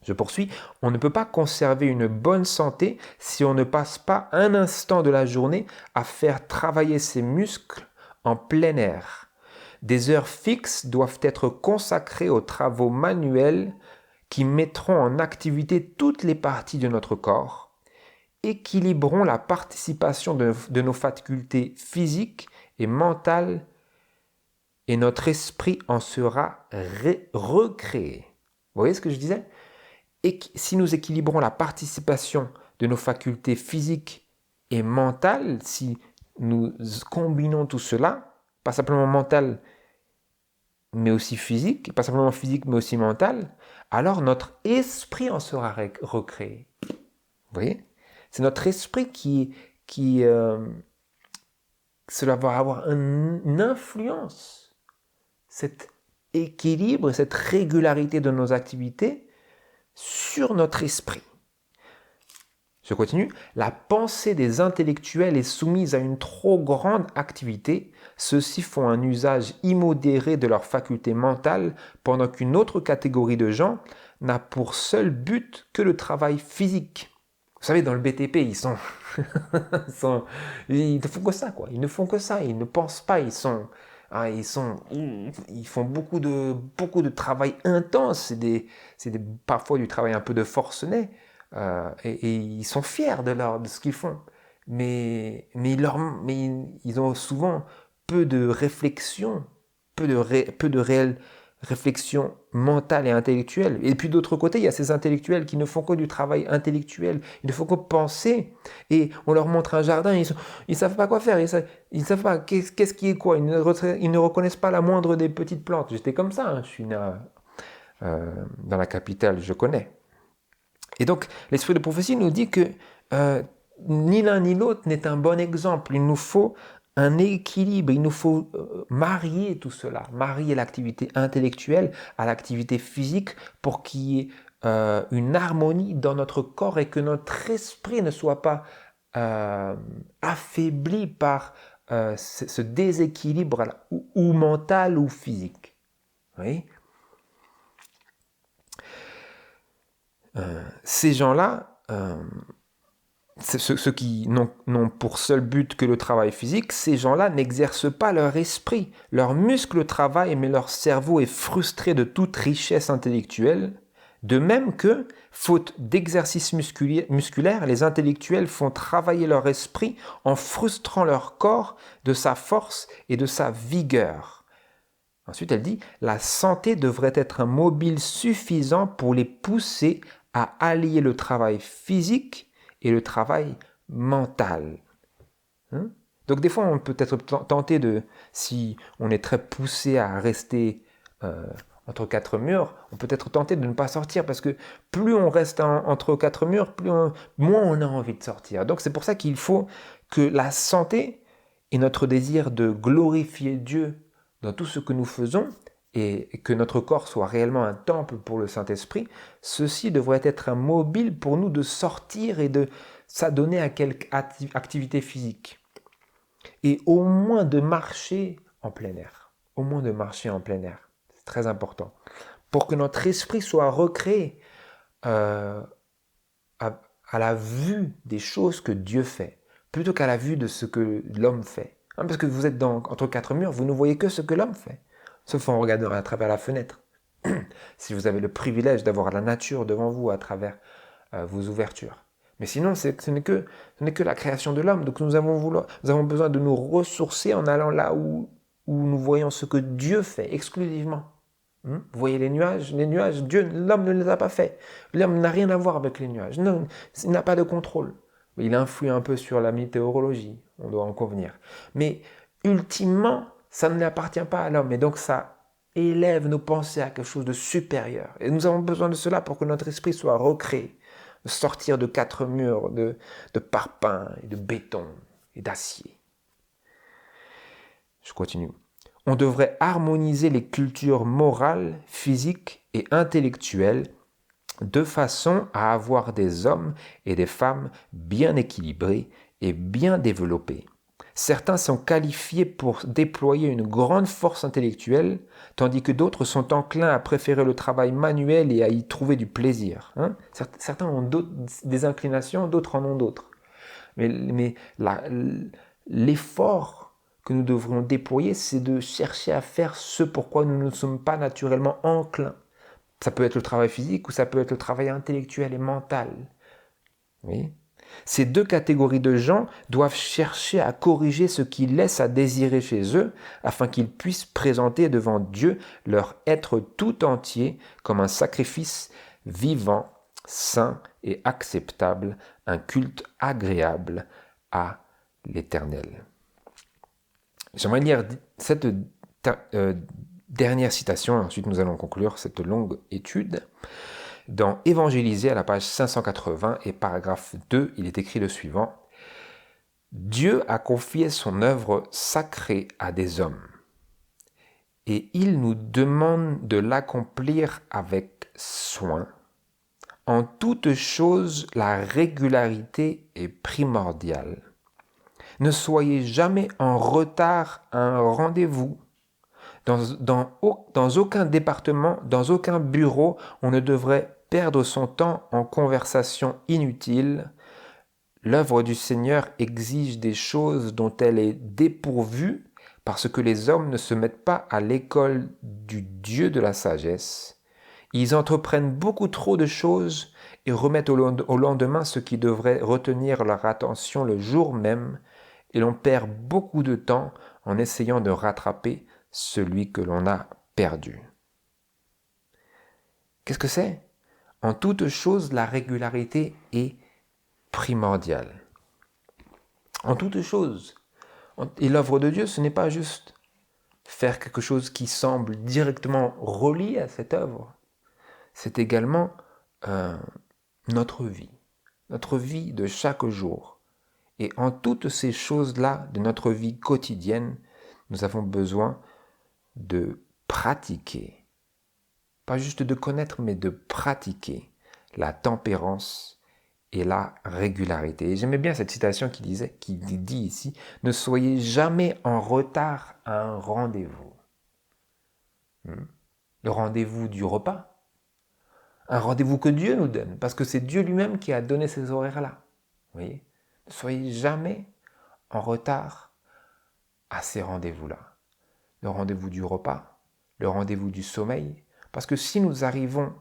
Je poursuis, on ne peut pas conserver une bonne santé si on ne passe pas un instant de la journée à faire travailler ses muscles en plein air. Des heures fixes doivent être consacrées aux travaux manuels qui mettront en activité toutes les parties de notre corps, équilibrons la participation de nos facultés physiques et mentales et notre esprit en sera recréé. Vous voyez ce que je disais ? Et si nous équilibrons la participation de nos facultés physiques et mentales, si nous combinons tout cela, pas simplement mental, mais aussi physique, pas simplement physique, mais aussi mental, alors notre esprit en sera recréé. Vous voyez ? C'est notre esprit cela va avoir une influence cet équilibre, cette régularité de nos activités sur notre esprit. Je continue. La pensée des intellectuels est soumise à une trop grande activité. Ceux-ci font un usage immodéré de leurs facultés mentales, pendant qu'une autre catégorie de gens n'a pour seul but que le travail physique. Vous savez, dans le BTP, ils ne font que ça, quoi. Ils ne font que ça. Ils ne pensent pas. Ils font beaucoup de travail intense. Parfois du travail un peu de forcené. Et ils sont fiers de ce qu'ils font. Mais ils ont souvent peu de réflexion, peu de réelle réflexion mentale et intellectuelle. Et puis d'autre côté, il y a ces intellectuels qui ne font que du travail intellectuel, ils ne font que penser. Et on leur montre un jardin, ils ne savent pas quoi faire, ils ne savent pas qu'est-ce qui est quoi, ils ne reconnaissent pas la moindre des petites plantes. J'étais comme ça, hein. Je suis né dans la capitale, je connais. Et donc, l'esprit de prophétie nous dit que ni l'un ni l'autre n'est un bon exemple. Il nous faut un équilibre, il nous faut marier tout cela, marier l'activité intellectuelle à l'activité physique pour qu'il y ait une harmonie dans notre corps et que notre esprit ne soit pas affaibli par ce déséquilibre ou mental ou physique. Oui. Ces gens-là, ceux qui n'ont pour seul but que le travail physique, ces gens-là n'exercent pas leur esprit. Leurs muscles travaillent, mais leur cerveau est frustré de toute richesse intellectuelle. De même que, faute d'exercice musculaire, les intellectuels font travailler leur esprit en frustrant leur corps de sa force et de sa vigueur. Ensuite, elle dit, la santé devrait être un mobile suffisant pour les pousser à allier le travail physique et le travail mental. Donc des fois, on peut être tenté si on est très poussé à rester entre quatre murs, on peut être tenté de ne pas sortir parce que plus on reste entre quatre murs, moins on a envie de sortir. Donc c'est pour ça qu'il faut que la santé et notre désir de glorifier Dieu dans tout ce que nous faisons et que notre corps soit réellement un temple pour le Saint-Esprit, ceci devrait être un mobile pour nous de sortir et de s'adonner à quelque activité physique. Et au moins de marcher en plein air. Au moins de marcher en plein air. C'est très important. Pour que notre esprit soit recréé à la vue des choses que Dieu fait, plutôt qu'à la vue de ce que l'homme fait. Parce que vous êtes entre quatre murs, vous ne voyez que ce que l'homme fait. Sauf en regardant à travers la fenêtre. Si vous avez le privilège d'avoir la nature devant vous à travers vos ouvertures. Mais sinon, ce n'est que la création de l'homme. Donc nous avons besoin de nous ressourcer en allant là où nous voyons ce que Dieu fait exclusivement. Vous voyez les nuages, l'homme ne les a pas faits. L'homme n'a rien à voir avec les nuages. Non, il n'a pas de contrôle. Il influe un peu sur la météorologie, on doit en convenir. Mais ultimement, ça ne l'appartient pas à l'homme. Et donc ça élève nos pensées à quelque chose de supérieur. Et nous avons besoin de cela pour que notre esprit soit recréé. De sortir de quatre murs de parpaing et de béton et d'acier. Je continue. On devrait harmoniser les cultures morales, physiques et intellectuelles de façon à avoir des hommes et des femmes bien équilibrés et bien développés. Certains sont qualifiés pour déployer une grande force intellectuelle, tandis que d'autres sont enclins à préférer le travail manuel et à y trouver du plaisir. Certains ont des inclinations, d'autres en ont d'autres. Mais l'effort que nous devrions déployer, c'est de chercher à faire ce pourquoi nous ne sommes pas naturellement enclins. Ça peut être le travail physique ou ça peut être le travail intellectuel et mental. Oui. Ces deux catégories de gens doivent chercher à corriger ce qui laisse à désirer chez eux afin qu'ils puissent présenter devant Dieu leur être tout entier comme un sacrifice vivant, saint et acceptable, un culte agréable à l'Éternel. J'aimerais lire cette dernière citation, ensuite nous allons conclure cette longue étude. Dans Évangéliser, à la page 580 et paragraphe 2, il est écrit le suivant. Dieu a confié son œuvre sacrée à des hommes. et il nous demande de l'accomplir avec soin. En toute chose, la régularité est primordiale. Ne soyez jamais en retard à un rendez-vous. Dans aucun département, dans aucun bureau, on ne devrait perdre son temps en conversation inutile. L'œuvre du Seigneur exige des choses dont elle est dépourvue parce que les hommes ne se mettent pas à l'école du Dieu de la sagesse. Ils entreprennent beaucoup trop de choses et remettent au lendemain ce qui devrait retenir leur attention le jour même, et l'on perd beaucoup de temps en essayant de rattraper celui que l'on a perdu. Qu'est-ce que c'est? En toute chose, la régularité est primordiale. En toute chose. Et l'œuvre de Dieu, ce n'est pas juste faire quelque chose qui semble directement relié à cette œuvre. C'est également notre vie de chaque jour. Et en toutes ces choses-là de notre vie quotidienne, nous avons besoin de pratiquer, pas juste de connaître, mais de pratiquer la tempérance et la régularité. Et j'aimais bien cette citation qui dit ici, ne soyez jamais en retard à un rendez-vous. Le rendez-vous du repas, un rendez-vous que Dieu nous donne, parce que c'est Dieu lui-même qui a donné ces horaires-là. Vous voyez ? Ne soyez jamais en retard à ces rendez-vous-là. Le rendez-vous du repas, le rendez-vous du sommeil, parce que si nous arrivons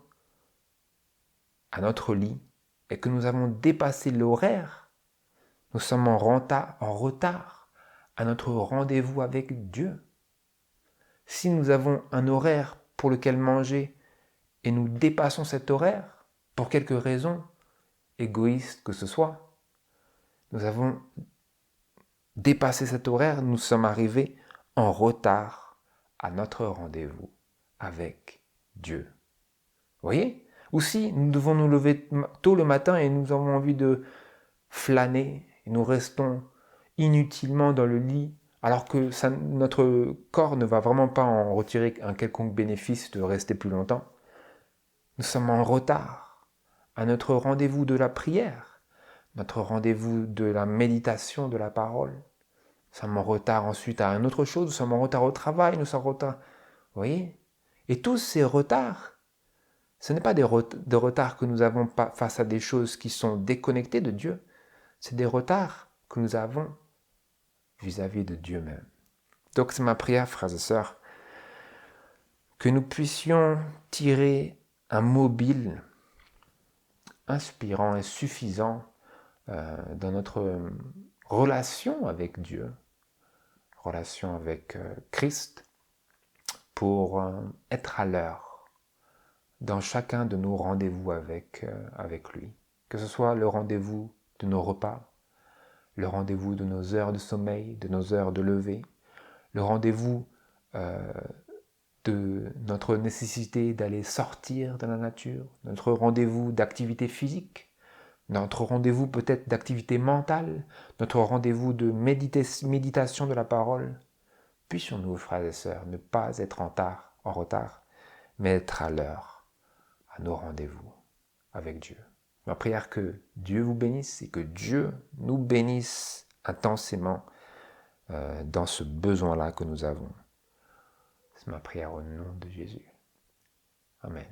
à notre lit et que nous avons dépassé l'horaire, nous sommes en retard à notre rendez-vous avec Dieu. Si nous avons un horaire pour lequel manger et nous dépassons cet horaire, pour quelque raison, égoïste que ce soit, nous avons dépassé cet horaire, nous sommes arrivés en retard à notre rendez-vous avec Dieu. Vous voyez ? Ou si nous devons nous lever tôt le matin et nous avons envie de flâner, et nous restons inutilement dans le lit, alors que notre corps ne va vraiment pas en retirer un quelconque bénéfice de rester plus longtemps. Nous sommes en retard à notre rendez-vous de la prière, notre rendez-vous de la méditation de la parole. Nous sommes en retard ensuite à une autre chose, nous sommes en retard au travail, nous sommes en retard. Vous voyez ? Et tous ces retards, ce n'est pas des retards que nous avons face à des choses qui sont déconnectées de Dieu, c'est des retards que nous avons vis-à-vis de Dieu même. Donc c'est ma prière, frères et sœurs, que nous puissions tirer un mobile inspirant et suffisant dans notre relation avec Dieu, relation avec Christ, pour être à l'heure dans chacun de nos rendez-vous avec lui. Que ce soit le rendez-vous de nos repas, le rendez-vous de nos heures de sommeil, de nos heures de lever, le rendez-vous de notre nécessité d'aller sortir dans la nature, notre rendez-vous d'activité physique, notre rendez-vous peut-être d'activité mentale, notre rendez-vous de méditation de la parole. Puissions-nous, frères et sœurs, ne pas être en retard, mais être à l'heure à nos rendez-vous avec Dieu. Ma prière que Dieu vous bénisse et que Dieu nous bénisse intensément dans ce besoin-là que nous avons. C'est ma prière au nom de Jésus. Amen.